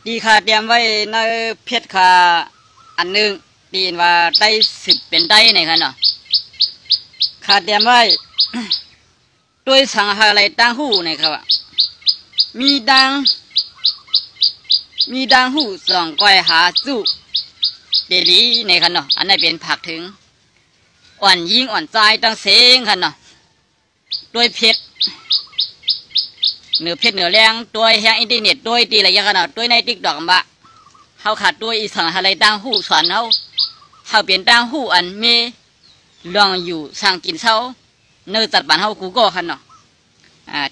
ตีขาเตรียมไว้ในเพชรขาอันหนึ่งตีนว่าได้10เป็นได้ไหนคะเนาะขาเตรียมไว้ด้วยสังหารอะไรตั้งหูในครับมีดังหูสองก้อยหาสู้เดลีในคะเนาะอันนี้เป็นผักถึงอ่อนยิงอ่อนใจตั้งเสียงคะเนาะด้วยเพชรเหนือเพชรเหนือแรงด้วยแห่งอินเทอร์เน็ตด้วยตีอะไรอย่างกันเนาะด้วยในติ๊กดอกบะเขาขาดด้วยอีสังหารอะไรตั้งหูสอนเขาเปลี่ยนตั้งหูอันเมลองอยู่สร้างกินเช้าเนื้อจัดบ้านเขากูก็คะเนาะ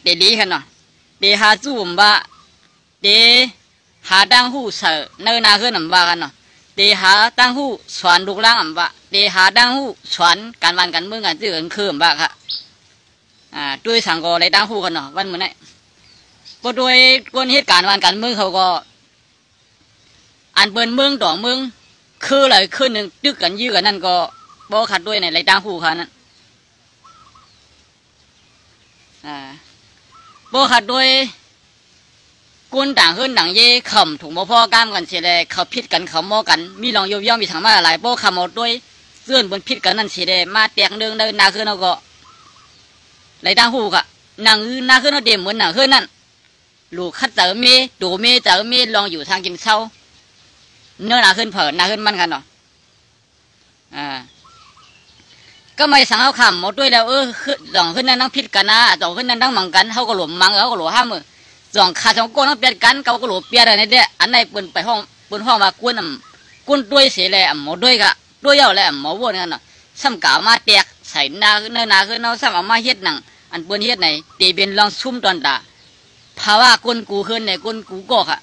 เดลีคะเนาะเดหาจูมบะเดหาตั้งหูเสือเนื้อนาขึ้นบะกันเนาะเดหาตั้งหูสอนลูกล่างบะเดหาตั้งหูสอนการวันการเมืองการเรื่องคืนบะค่ะด้วยสังกออะไรตั้งหูกันเนาะวันเหมือนไงพอโดยคนเหตุการณ์วันการเมืองเขาก็อันเปินเมืองต่อเมืองคืออะไรขึ้นหนึ่งตึกกันยื้อกันนั่นก็บ่ขัดด้วยในไรตั้งหูเขานั่นบ่ขัดด้วยกุนต่างขึ้นต่างเย่ขำถูกมอพ่อก้ามกันเสียเลยเขาพิษกันเขามอกันมีลองโยมย่อมมีทางมาอะไรบ่ขำหมดด้วยเสื่อนบนพิษกันนั่นเสียเลยมาแตกเดิงเดินนาขึ้นเอาก็ไรตั้งหูค่ะนางนาขึ้นเอาเดมเหมือนนางขึ้นนั่นลูกคัดเจอเมดูเมเจอเมลองอยู่ทางกินเช้าเนื้อหนาขึ้นเผอหนาขึ้นมันกันเนาะก็ไม่สั่งเขาขำหมดด้วยแล้วสองขึ้นนั่นนั่งพิษกันนะสองขึ้นนั่นนั่งมังกันเขาก็หลวมมังเขาก็หลวมห้ามมือสองขาสองก้นนั่งเปลี่ยนกันเขาก็หลวมเปลี่ยนอะไรเนี่ยอันไหนเปิดไปห้องมากวนด้วยเสียเลยหมดด้วยกะด้วยเยอะเลยหมอวัวเนี่ยเนาะซ้ำกาวมาแตกใส่เนื้อหนาขึ้นเอาซ้ำเอามาเฮ็ดหนังอันเปิ้นเฮ็ดไหนตีเป็นลองซุ่มตอนตาภาวะก้นกูขึ้นในก้นกูก็ค่ะ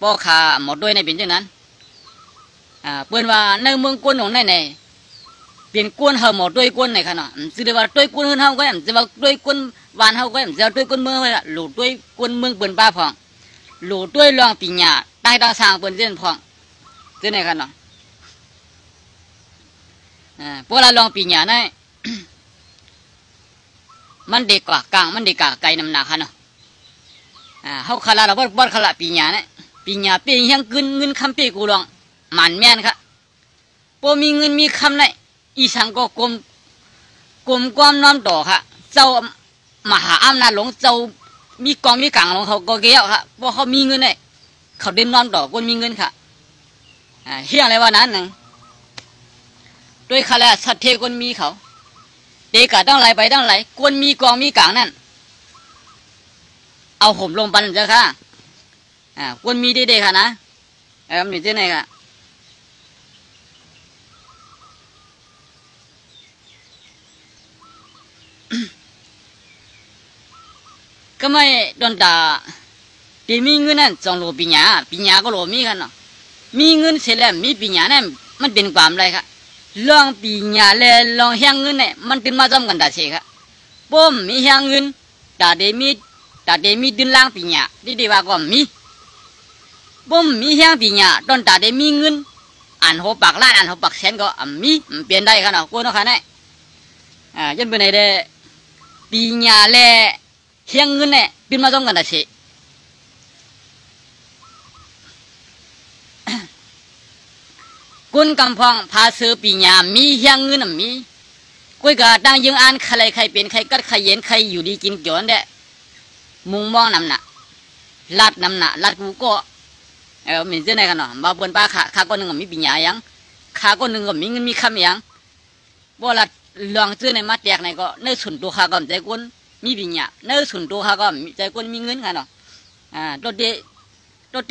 ป้อขาหมดด้วยในเป็นเช่นนั้นเปิ้นว่าในเมืองก้นของในเป็นก้นเฮาหมดด้วยก้นในขณะสิได้ว่าด้วยก้นเฮาก็จะว่าด้วยก้นวานเฮาก็จะด้วยก้นเมืองว่าหลุดด้วยก้นเมืองเปิ้นป้าพองหลุดด้วยรองปิญญาใต้ตาสร้างเปิ้นเช่นพองเช่นในขณะพวกเราลองปิญญาได้มันเด็กกว่ากลางมันเด็กกว่าไกลน้ำหนักค่ะเนาะเขาขลาเราบดขลาปีญาเนี่ยปีญาเปียงยังเงินคำเปียกูลองมันแม่นค่ะพอมีเงินมีคำเนี่ยอีสังก็กลมความน้อมต่อค่ะเจ้ามหาอำนาจหลวงเจ้ามีกองมีกลางหลวงเขาก็เกี้ยวค่ะเพราะเขามีเงินเนี่ยเขาเดินน้อมต่อคนมีเงินค่ะเฮียอะไรวะนั้นหนึ่งด้วยขลาสัตเทคนมีเขาเด็กก็ต้องไหลไปต้องไหลคนมีกองมีกลางนั่นเอาห่มลงปันเจ้าค่ะคนมีเด็กๆค่ะนะมันอยู่ที่ไหนค่ะก็ไม่โดนด่าที่มีเงินนั่นจองโลปีญาก็โลมีกันเนาะมีเงินเสร็จแล้วมีปีญานั่นมันเป็นความไรค่ะลองปีญาเลยลองแห้งเงินเนี่ยมันเป็นมาจำกันได้เสียค่ะป้มมีแห้งเงินแต่เดมีดินล่างปีญาดีว่าก็มีป้มมีแห้งปีญาตอนแต่เดมีเงินอันหัวปากล้านอันหัวปากแสนก็มีเปลี่ยนได้ค่ะเนาะกูเนาะค่ะเนี่ยยันเป็นไงเด้ปีญาเลยแห้งเงินเนี่ยเป็นมาจำกันได้เสียคุณกำพองพาซื้อปีญามีแห้งเงินมีกุ้ยกะดังยังอ่านใครเป็นใครกัดใครเย็นใครอยู่ดีกินเกี่ยวนั่นแหละมุงมองน้ำหนักลัดน้ำหนักลัดกูก็มีเจ้าไหนกันเนาะมาบนป้าขาคนหนึ่งก็มีปีญายังขาคนหนึ่งก็มีเงินมีคำยังว่าลัดลองเจ้าในมาแตกในก็เนื้อส่วนตัวขาก็ใจคนมีปีญาเนื้อส่วนตัวขาก็ใจคนมีเงินกันเนาะรถเ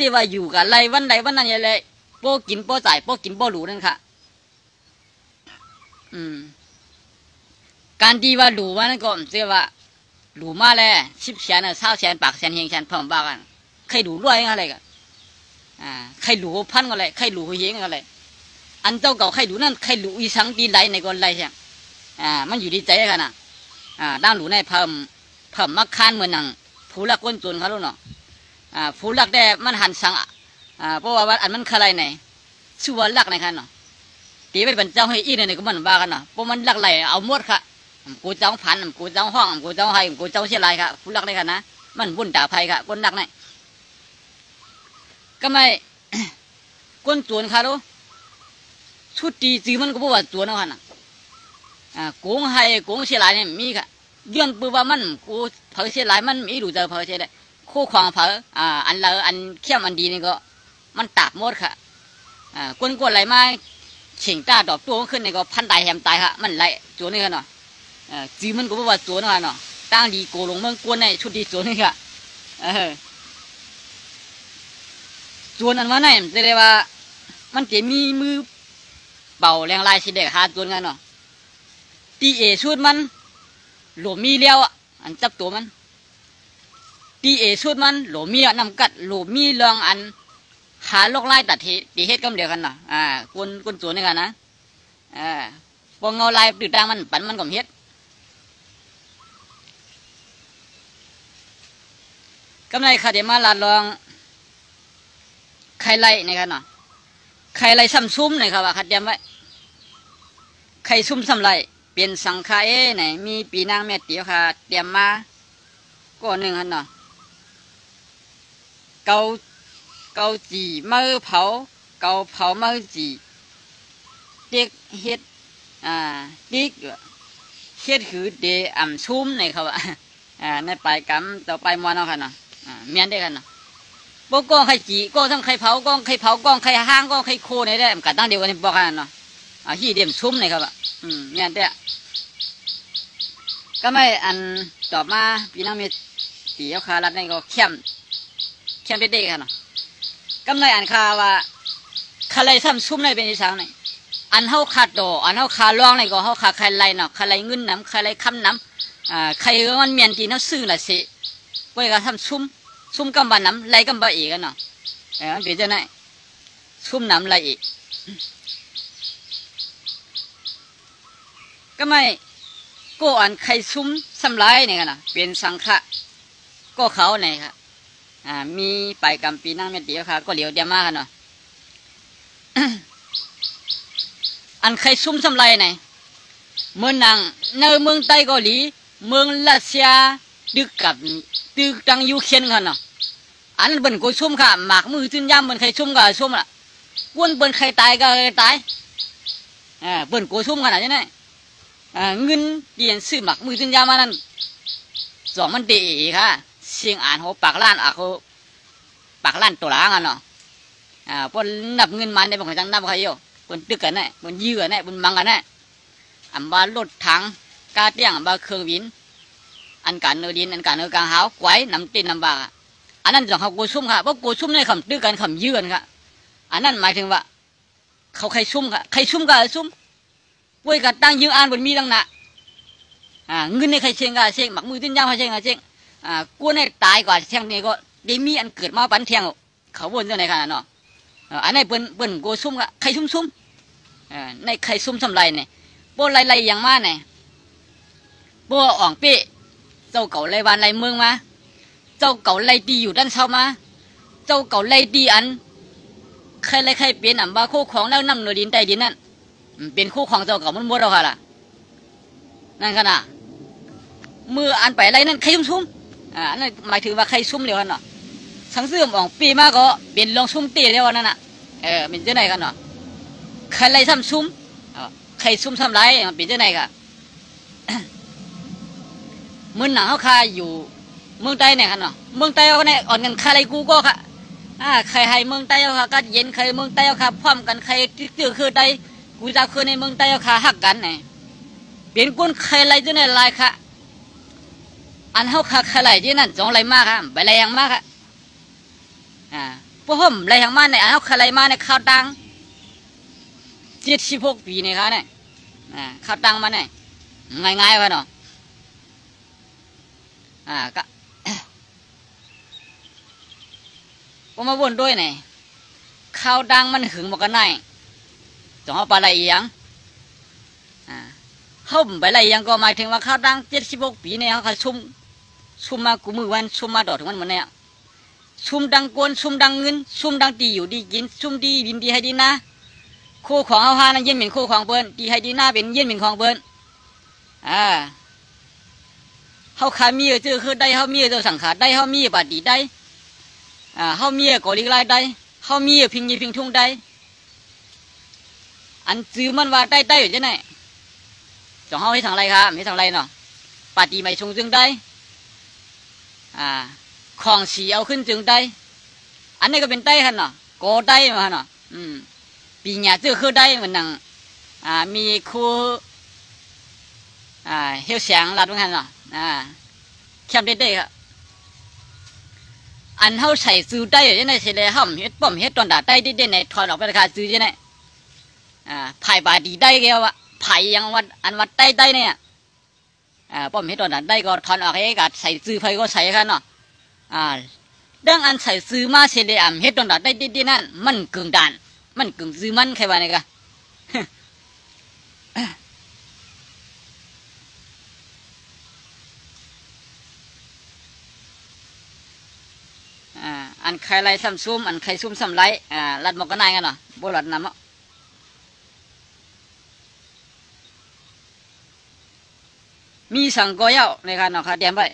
ดว่าอยู่กับไรวันใดวันนั้นยังไงโป้กินโป้จ่ายโป้กินโป้หลูนั่นค่ะการที่ว่าหลูว่านั่นก็เสียว่าหลูมาแล้ว10 แสน20 แสนปากแสนเฮงแสนเพิ่มบ้ากันใครหลูรวยอะไรกันใครหลูพันกันอะไรใครหลูเฮงอะไรอันเจ้าเก่าใครหลูนั่นใครหลูอีสังตีไหลในคนไรเชียงมันอยู่ที่ใจกันนะด้านหลูในเพิ่มมักคานเหมือนหนังผู้ลักก้นจนเขาลูกเนาะผู้ลักได้มันหันสังเพราะว่าอันมันใครไหนชื่อว่าลักในคันเนาะตีไปเป็นเจ้าให้อีเนี่ยก็มันบ้ากันเนาะเพราะมันลักไหลเอาหมดค่ะกูเจ้าพันกูเจ้าห้องกูเจ้าให้กูเจ้าเชียร์ไรค่ะผู้ลักในคันนะ มันวุ่นด่าภัยค่ะคนดักไหนก็ไม่ คนจวนค่ะรู้ชุดตีจีมันก็บอกว่าจวนเอาค่ะนะโกงให้โกงเสียหลายเนี่ยมีค่ะย้อนปืนว่ามันกูเผาเสียหลายมันไม่รู้จะเผาเสียได้คู่ความเผาอันละอันเข้มอันดีนี่ก็มันตากหมดค่ะกวนอะไรมาเฉียงตาดอกตัวขึ้นนี่ก็พันตายแหมตายค่ะมันไหลจวนนี่ค่ะเนาะจีมันก็บอกว่าจวนเอาเนาะตั้งดีโกลงเมืองกวนในชุดดีจวนนี่ค่ะจวนอันว่าไหนจะได้ว่ามันจะมีมือเป่าแรงลายสิเด็กหาจวนกันเนาะตีเอชุดมันหลวมีเลี้ยวอันจับตัวมันตีเอชุดมันหลวมีนำกัดหลวมีเรื่องอันหาลกไล่ตัดตีเฮ็ดกำเดียวกันเนาะคนจวนนี่กันนะพอเงาลายตืดดังมันปั่นมันก็เฮ็ดกำไรขาเดมาลาลองไข่ไล่ในกันเนาะไข่ไล่ซ้ำซุ่มในครับว่าขัดยำไว้ไข่ซุ่มซ้ำไล่เปลี่ยนสังขารไหนมีปีนางแม่เตี๋ยวค่ะเตรียมมาก็หนึ่งฮันเนาะเกาจีมือเผาเกาเผามือจีเด็กเฮ็ดดิกเฮ็ดคือเดอ่ำซุ่มในครับว่าในปลายกำต่อไปมวนเอาค่ะเนาะเมียนได้กันเนาะพวกกองไข่จีกองทั้งไข่เผากองไข่เผากองไข่ห้างกองไข่โคในได้กันตั้งเดียวกันบอกกันเนาะฮีเดียมซุ่มในครับเมียนได้ก็ไม่อันต่อมาพี่น้องมีปีเอาคารัดในก็เข้มเด็กๆค่ะเนาะก็ไม่อันคาว่าคาไรซ้ำซุ่มในเป็นอีสานในอันเฮาขาดโดอันเฮาคาล่องในก็เฮาขาใครไรเนาะใครไรเงินน้ำใครไรค้ำน้ำใครมันเมียนตีน้ำซื่อละสิไว้ก็ทำซุ่มกำบันน้ำไรกำบะอีกันเนาะมันเป็นจะไหนซุ่มน้ำไรอีกก็ไม่ก็อันใครซุ่มสำไรเนี่ยกันนะเป็นสังฆะก็เขาเนี่ยค่ะมีไปกำปีนั่งเม็ดเดียวค่ะก็เหลียวเดียมากกันเนาะ อันใครซุ่มสำไรเนี่ยเมืองนังในเมืองใต้เกาหลีเมืองรัสเซียดึกกับดึกดังยูเครนกันเนาะอันนั้นเป็นกูซุ่มค่ะหมากมือจุนย่ำเป็นใครซุ่มก็ซุ่มละกวนเป็นใครตายก็ตายเป็นกูซุ่มขนาดนี้เงินเดียนซื้อหมักมือจุนยามานั่นสองมันดีค่ะเสียงอ่านเขาปากล้านเขาปากล้านตัวล้างอ่ะเนาะพอนับเงินมันได้บางคนจังนับใครอยู่บนตึกกันแน่บนยื้อกันแน่บนมังกันแน่อันบารถถังกาเตียงบาเครื่องวินอันการเนื้อดินอันการเนื้อกลางหาวไว้น้ำตีนน้ำบากอันนั้นสองเขาโกซุ่มค่ะเพราะโกซุ่มในคำตึกกันคำยื้อกันค่ะอันนั้นหมายถึงว่าเขาใครซุ่มค่ะใครซุ่มก็ซุ่มป่วยกันตั้งยืงอ่านบนมีตั้งน่ะเงินในใครเชงก็เชงหมักมือติ้นย่างใครเชงก็เชงกวนในตายกว่าเชงนี่ก็ได้มีอันเกิดมาปันเทียงเขาวนเจ้าไหนขนาดเนาะอันนี้เปิ้นโกซุ่มก็ใครซุ่มในใครซุ่มสำไรเนี่ยโบไรอย่างมาเนี่ยโบอ่องเป๊ะเจ้าเก่าไรวันไรเมืองมาเจ้าเก่าไรดีอยู่ด้านเช้ามาเจ้าเก่าไรดีอันใครเปลี่ยนอันบาโคของแล้วนำหน่วยดินใต้ดินนั่นเป็นคู่ของเจ้าเก่ามันมัวเราค่ะล่ะนั่นขนาดมืออันไปอะไรนั่นใครซุ่มนั่นหมายถึงว่าใครซุ่มเดียวกันเนาะสังเสื่อมออกปีมากก็เป็นลองซุ่มตีเดียวนั่นน่ะเป็นเจ้าไหนกันเนาะใครซ้ำซุ่มใครซุ่มซ้ำไรมันเป็นเจ้าไหนกันเมืองหนังเขาคาอยู่เมืองใต้เนี่ยกันเนาะเมืองใต้เขาเนี่ยอ่อนกันใครกูก็ค่ะใครให้เมืองใต้เขาค่ะก็เย็นใครเมืองใต้เขาค่ะพร้อมกันใครตื้อคือใดกูจะคือในเมืองใต้เขาค่ะหักกันเนี่ยเป็นคนใครไรที่ไหนไรค่ะอันเขาค่ะใครไรที่นั่นจงไรมากค่ะไปไรอย่างมากค่ะพวกผมไรอย่างมากเนี่ยอันเขาใครไรมาเนี่ยข้าวตัง76 ปีเนี่ยค่ะเนี่ยข้าวตังมาเนี่ยง่ายๆวะเนาะก็ผมมาวนด้วยเนี่ยข้าวตังมันหึงบอกกันไหนต้องเอาปลาไหลยังเขาไปไรยังก็หมายถึงว่าข้าวตัง76 ปีเนี่ยเขาซุ่มมากูมือวันซุ่มมาดอดถึงวันเหมือนเนี่ยซุ่มดังกวนซุ่มดังเงินซุ่มดังตีอยู่ดีกินซุ่มดีบินดีให้ดีนะคู่ของเอาฮานั่นเย็นเป็นคู่ของเปิ้นดีให้ดีนะเป็นเย็นเป็นของเปิ้นเ เฮาขามีเจอคือได้เฮามีเจอสังขารได้เฮามีบาดีได้เฮามีก่อลิกลายได้เฮามีพิงยีพิงทุ่งได้อันซื้อมันว่าได้อยู่จังไหนจองเฮาให้ทางไรครับให้ทางไรเนาะปฏิไม่ชงจึงได้ของสีเอาขึ้นจึงได้อันนี้ก็เป็นได้ค่ะเนาะก็ได้มาเนาะปีหน้าเจอคือได้เหมือนนังมีครูเฮียวเสียงรัดเหมือนกันเนาะเข้มได้ครับอันเฮาใส่ซื้อได้อยู่ในเสลห้ำเฮ็ดป้อมเฮ็ดตอนด่าได้ได้ในถอนออกไปราคาซื้อยังไงไผ่บาดีได้แกวะไผ่ยังวัดอันวัดได้เนี่ยป้อมเฮ็ดตอนด่าได้ก็ถอนออกให้กัดใส่ซื้อไผ่ก็ใส่กันเนาะดังอันใส่ซื้อมาเสลเฮ็ดตอนด่าได้ได้นั่นมันกึ่งด่านมันกึ่งซื้อมันใครว่าไงกันอันใครไรซ้ำซุ่มอันใครซุ่มซ้ำไรรัดหมกกันนายกันเนาะบ่หลัดน้ำอ่ะมีสังกอยเอาในการเนาะค่ะเตรียมไว้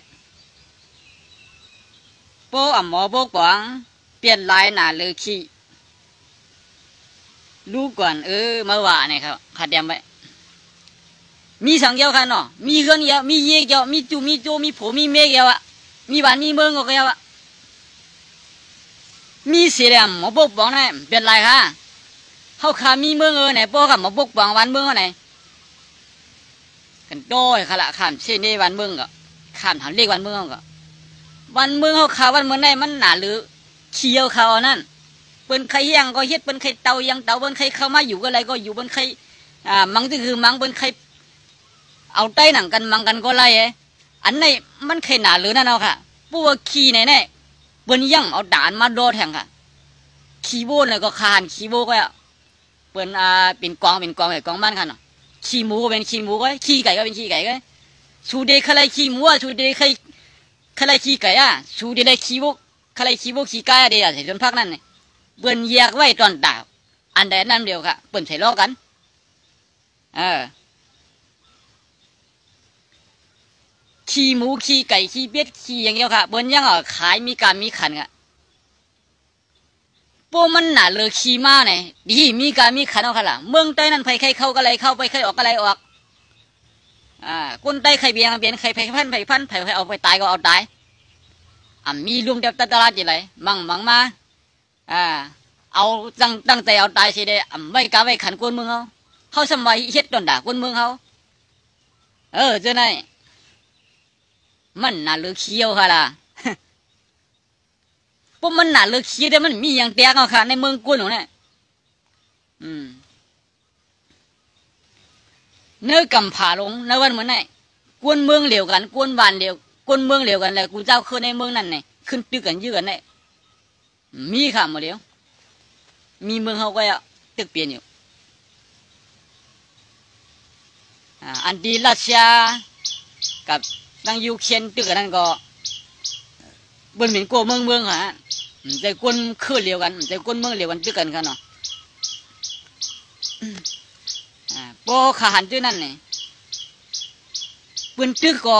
โป้หมอโป้กวางเปลี่ยนลายหนาเลยขี้ลูกก่อนเมื่อวานเนี่ยครับค่ะเตรียมไว้มีสังเกียวค่ะเนาะมีเงินเยอะมีเยอะเยอะมีจูมีโจมีผัวมีเมฆเยอะมีบ้านมีเมืองก็เยอะมีเสียมหมอปกป้องเนี่ยเป็นไรคะเขาขามีเมืองไหนป้อกับหมอปกป้องวันเมืองไหนกันโต้ขละข้ามเช่นนี้วันเมืองก็ข้ามถามเรียกวันเมืองก็วันเมืองเขาขาวันเมืองได้มันหนาหรือเชียวเขานั่นเป็นใครยังก็เฮ็ดเป็นใครเตายังเตาเป็นใครเข้ามาอยู่ก็อะไรก็อยู่เป็นใครมังก็คือมังเป็นใครเอาใต้หนังกันมังกันก็ไรอันไหนมันใครหนาหรือนั่นเอาค่ะพวกขี้ไหนเนี่ยเปิ้นย่ำเอาด่านมาโดดแทงค่ะขี้โบนเลยก็คานขี้โบก็เปิ้นเป็นกองแบบกองบ้านค่ะเนาะขี้หมูก็เป็นขี้หมูก็ขี้ไก่ก็เป็นขี้ไก่ก็ชูเดใครขี้หมูชูเดใครขี้ไก่ชูเดได้ขี้โบใครขี้โบขี้ไก่เดียวใส่จนพักนั่นเนี่ยเปิ้นแยกไว้ตอนดาวอันใดนั่นเดียวค่ะเปิ้นใส่ล้อกันขี้หมูขี้ไก่ขี้เป็ดขี้อย่างเดียวค่ะบนยังขายมีการมีขันค่ะพวกมันหนาเลยขี้มาเนี่ยดีมีการมีขันเอาค่ะล่ะเมืองใต้นั่นใครเข้าก็ไรเข้าไปใครออกก็ไรออกคนใต้ใครเบียงใครพันใครเอาไปตายก็เอาตายมีลุงเดียบตลาดอย่างไรมั่งมาเอาตั้งใจเอาตายสิเดไม่กล้าไปขันกวนเมืองเขาสมัยเฮ็ดโดนด่ากวนเมืองเขาเจ้าไหนมันหนาเลือกเขี้ยวค่ะล่ะพวกมันหนาเลือกเขี้ยวแต่มันมีอย่างแตกเอาค่ะในเมืองกวนหนูเนี่ยเนื้อกำผาลงในวันเหมือนไงกวนเมืองเหลียวกันกวนบ้านเหลียวกวนเมืองเหลียวกันเลยกูเจ้าขึ้นในเมืองนั่นไงขึ้นตึกกันยืดกันเนี่ยมีค่ะหมดเดียวมีเมืองเขาก็ตึกเปลี่ยนอยู่อันดีรัสเซียกับตั้งยูเคนตึกกันนั่นก็บนเหมือนกลัวเมืองฮะใจกวนขึ้นเดียวกันใจกวนเมืองเดียวกันตึกกันกันเนาะพอขาหันตึกนั่นเนี่ยบนตึกก็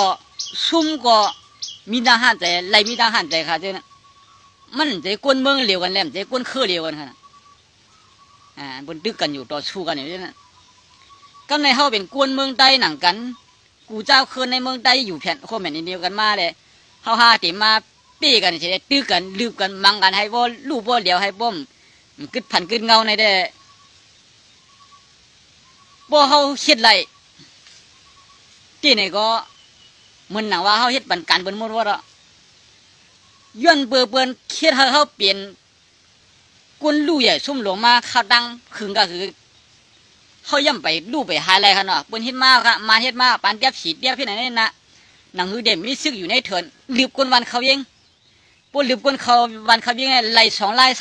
ซุ่มก็มีทหารใจไรมีทหารใจค่ะตึกนั้นมันใจกวนเมืองเดียวกันแหลมใจกวนขึ้นเดียวกันค่ะบนตึกกันอยู่ต่อสู้กันอยู่ที่นั่นก็ในเขาเป็นกวนเมืองใต้หนังกันกูเจ้าคืนในเมืองใต้อยู่แผ่นโคแผ่นเดียวกันมาเลยเขาหาติมาปี้กันเฉยตื้อกันลืบกันมังกันให้บ่ลูกบ่เดียวให้บ่มกึดผันกึดเงาในเด้บ่เขาเฮ็ดไรที่ไหนก็มึนหนังว่าเขาเฮ็ดบันกันบนมุดว่าย้อนเปิดเฮ็ดให้เขาเปลี่ยนกวนลู่ใหญ่ซุ่มหลวงมาข้าวดังคึงก็คือเขาย่ำไปลู่ไปหาอะไรกันเนาะบนเฮ็ดมาค่ะมาเฮ็ดมาปานเดียบฉีดเดียบที่ไหนนี่นะหนังหือเด่นมีซึกอยู่ในเถินลืบกวนวันเขาเองพวกลืบกวนเขาวันเขาเองไล่2ไล่ใ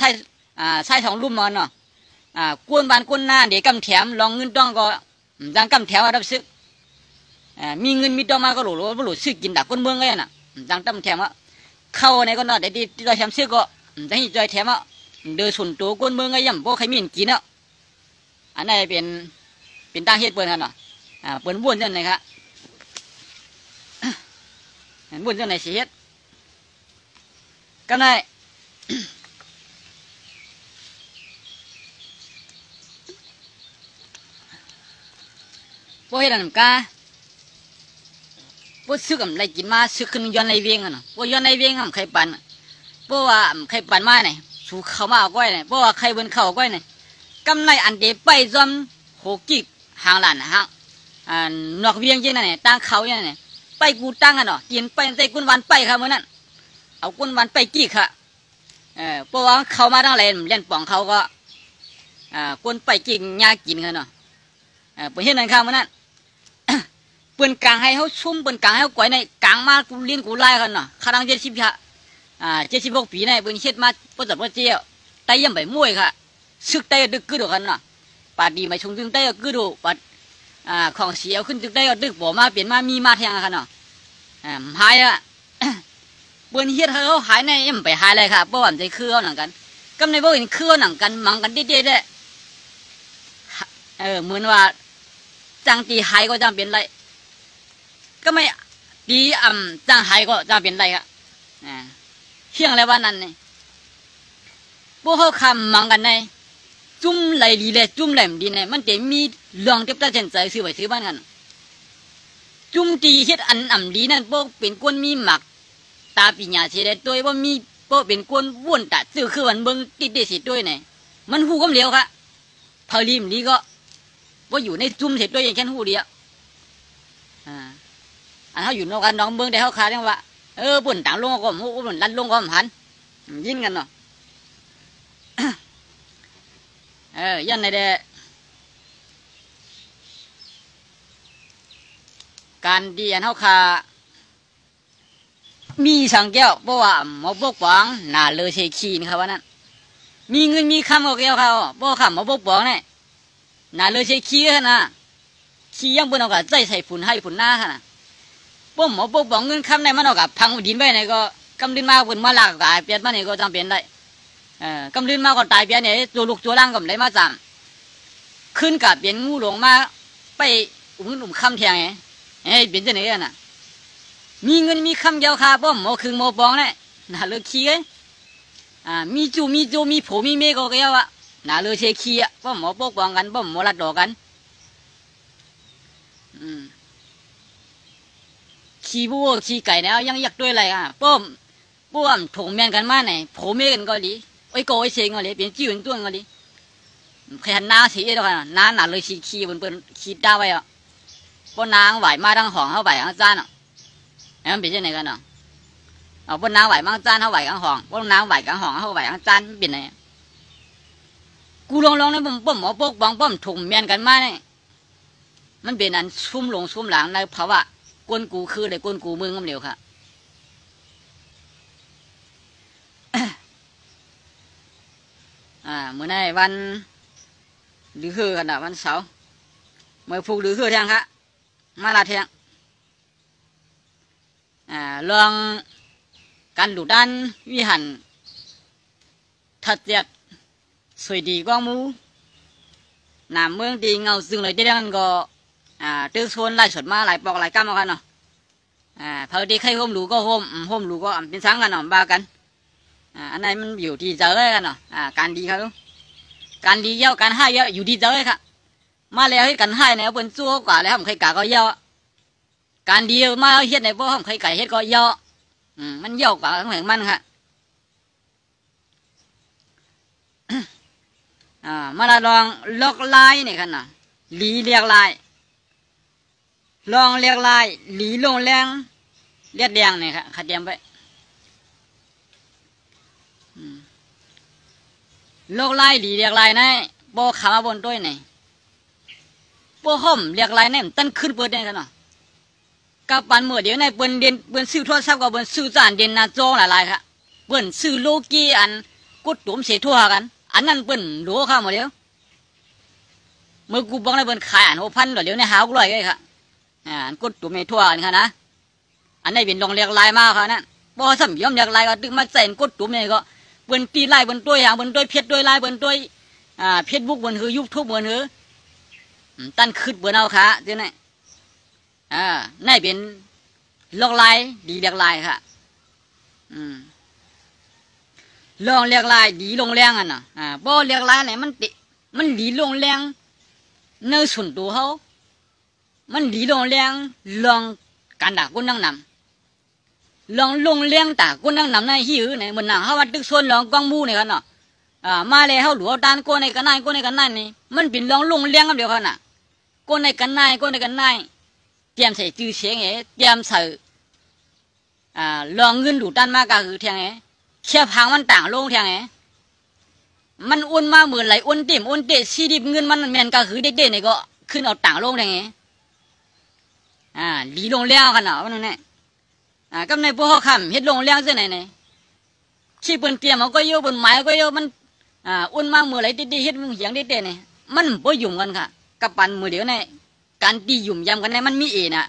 ช่2ลุ่มมันเนาะกวนวันกวนหน้าเดี๋ยวกำแถมลองเงินต้องก็ดังกำแถมรับซึกมีเงินมีต้องมาก็หลุดซึกกินดักกวนเมืองไงน่ะดังกำแถมว่าเข้าในก็เนาะเดี๋ยวที่เราแถมซึกก็จะให้จอยแถมว่าเดินสุนตัวกวนเมืองไงย่ำพวกใครมีกินเนาะอันนั้นเป็นตั้งเฮ็ดเปิ้นกันเนาะเปิ้นบ้วนนั่นเลยครับ บุญจังไหนสิเฮ็ดก็ได้ พวกเฮ็ดอันกาพวกซื้อกับไรกินมาซื้อขึ้นย้อนไรเวียงกันพวกย้อนไรเวียงทำไข่ปั่นพวกว่าไข่ปั่นมาเนี่ยสูเข้ามาก้อยเนี่ยพวกว่าไข่บนเข่าก้อยเนี่ยกำไรอันเดียไปจอมหกกิกห่างหลานห่างนอกเวียงเจ้านั่นเนี่ยตั้งเขาอย่างเนี่ยไปกูตั้งกันเนาะกินไปใส่กุนวันไปครับเมื่อนั้นเอากุนวันไปกี่ค่ะเพราะว่าเขามาทั้งเล่นป่องเขาก็กุนไปกี่ยากินกันเนาะเปิดเห็นนั่นครับเมื่อนั้นเปิ่นกลางให้เขาชุ่มเปิ่นกลางให้เขาก๋วยในกลางมากูเลี้ยงกูไล่กันเนาะขนาด76 ปีเนี่ยเปิ่นเฮ็ดมาประจับประเจียวไตยังไปมวยค่ะซึกไตดึกกึดกันเนาะปาดีมาชงตึงไตก็กึดปัดของเสียขึ้นตึกไตก็ดึกบ่มาเปลี่ยนมามีมาแทงกันเนาะหายอ่ะเปิ่นเฮ็ดให้เขาหายในยังไปหายเลยค่ะเพราะว่าใจคือเอาหนังกันกำในบ่เห็นคือเอาหนังกันมังกันเด็ดๆเหมือนว่าจังตีหายก็จังเป็นไรก็ไม่ตีจังหายก็จังเป็นไรครับเที่ยงแล้ววันนั้นเนี่ยพวกเขาคำมังกันในจุ่มไหลดีเลยจุ่มไหลดีเนี่ยมันจะมีเรื่องเจ็บตาเจ็บใจซื้อไปซื้อบ้านกันจุ่มตีเฮ็ดอันดีนั่นพวกเป็นคนมีหมักตาปีญาเสียได้ด้วยว่ามีพวกเป็นคนว่นตาซื้อคือวันเบิ้งติดเดสิด้วยเนี่ยมันหูก็เหลียวครับพอริมนี้ก็ว่าอยู่ในจุ่มเสร็จด้วยอย่างแค่หูเดียวอันเขาอยู่นอกกันน้องเบิ้งได้เขาขาดยังว่าปุ่นต่างลงก็หูปุ่นลันลงก็หันยินกันเนาะยันในเดการดีอันเขาขามีสังเกตเพราะว่าหมอปกป้องน่าเลยเชคีนะครับว่านั้นมีเงินมีคำก็เกี่ยวเขาเพราะคำหมอปกป้องเนี่ยน่าเลยเชคีนะขี้ยังบนเอากับใจใส่ฝุ่นให้ฝุ่นหน้าค่ะป้อมหมอปกป้องเงินคำในมันเอากับพังดินไปไหนก็กำดินมาฝุ่นมาหลากกายเปลี่ยนมาเนี่ยก็จำเป็นได้กำดินมาก็ตายเปลี่ยนเนี่ยตัวลูกตัวล่างก็ได้มาจำขึ้นกับเปลี่ยนงูหลงมาไปอุ้มคำแทงเปลี่ยนจะไหนกันน่ะมีเงินมีคำเยาวคาป้อมหมอคือหมอปองเนี่ยน่าเลยขี้มีจูมีผัวมีเมฆก็เกี่ยวอะน่าเลยเชขี้อะป้อมหมอปกป้องกันป้อมหมอรัดดอกกันขี้บัวขี้ไก่เนี่ยยังอยากด้วยอะไรป้อมถงแมนกันมาไหนผัวเมฆกันก็ดีไอ้โกไอ้เชงก็ดีเป็นจิ้วเป็นตัวก็ดีแค่น้าสีเดียวกันน้าหนาเลยขี้บนเปิ้นขี้ดาวไว้อะป้อนนางไหวมาทั้งห้องเขาไหวทั้งจานอ่ะมันเป็นยังไงกันเนาะเอาป้อนนางไหวมาจานเขาไหวทั้งห้องป้อนนางไหวทั้งห้องเขาไหวทั้งจานเป็นไงกูลองเนี่ยป้อมหมอปกป้องป้อมถงแมนกันมาเนี่ยมันเป็นอันซุ่มหลงซุ่มหลังในภาวะกวนกูคือเลยกวนกูมึงก็เร็วค่ะเมื่อในวันหรือคือกันนะวันเสาร์เมื่อผูกหรือคือแทงค่ะมาลาแทงลองการดูด้านวิหันทัดเจ็ดสวยดีกว่ามูหนามเมืองดีเงาซึ่งเลยที่นั่นก็ตื้อโซนไล่สดมาหลายปอกหลายก้ามกันเนาะพอดีใครห่มหลูก็ห่มหลูก็เป็นสังกันเนาะบ้ากันอันไหนมันอยู่ที่เจอกันเนาะการดีเขาการดีเยอะการให้เยอะอยู่ที่เจอค่ะมาแล้วให้กันให้เนี่ยเป็นชั่วกว่าแล้วผมใครกะก็เยอะการดีมาเฮ็ดในพวกผมใครไก่เฮ็ดก็เยอะมันเยอะกว่าทั้งแห่งมันค่ะมาลองลอกลายเนี่ยกันนะหลีเรียกลายลองเรียกลายหลีลงแรงเรียกแดงเนี่ยค่ะขัดแย้งไปลอกลายหลีเรียกลายนี่โบขามาบนด้วยเนี่ยโบห่มเรียกลายเนี่ยตั้นขึ้นเปิดเนี่ยกันเนาะกับปันเมื่อเดี๋ยวในเปิ้นเด่นเปิ้นซื้อโทรศัพท์กับเปิ้นซื้อจานเด่นหน้าจอหลายๆค่ะเปิ้นซื้อโลกี้อันกดตุ่มเสียทั่วกันอันนั้นเปิ้นรู้ข้าวหมดเดียวเมื่อกูบอกในเปิ้นขายอัน6,000เดี๋ยวในหา600เลยค่ะกดตุ่มในทั่วกันค่ะนะอันนี้เป็นลองเรียกลายมากค่ะนั่นบ่ซ้ำยอมเรียกลายก็ดึงมาใส่กดตุ่มนี่ก็เปิ้นตีลายเปิ้นตัวอย่างเปิ้นตัวเพชรด้วยลายเปิ้นตัวเพชรบุ๊กเปิ้นคือยุบทุบเปิ้นคือตั้นขึ้นเปิ้นเอาค่ะเดี๋ยวนี้นี่เป็น ลอกลายดีเรียกลายค่ะลองเรียกลายดีลงแรงอ่ะนะบ่เรียกลายไหนมันดีลงแรงเนื้อส่วนตัวเขามันดีลงแรงลองการด่าก้นนั่งนำลองลงแรงด่าก้นนั่งนำในหิวในเหมือนหนังเขาว่าตึกส่วนลองกองมูในกันเนาะมาเลยเขาหลัวด้านก้นในกันนั่นนี่มันเป็นลองลงแรงกันเดียวกันน่ะก้นในกันนั่นเตรียมใส่จื้อเสียงเตรียมใส่ลองเงินดูด้านมากก็คือเทียงเชี่ยพังมันต่างลงเทียงมันอ้วนมาเหมือนไหลอ้วนเต็มอ้วนเตะซีดิบเงินมันแมนก็คือเด็กๆนี่ก็ขึ้นเอาต่างลงเทียงดีลงแล้วกันเนาะวันนั้นก็ในพวกเขาคำเฮ็ดลงแล้วเส้นไหนขี้ปืนเตรียมเขาก็โยบนไม้ก็โยมันอ้วนมาเหมือนไหลเด็กๆเฮ็ดมึงเหียงเด็กๆนี่มันบ่ยุ่งกันค่ะกับปันมือเดียวนี่การตียุ่มยำกันนี่มันมีน่ะ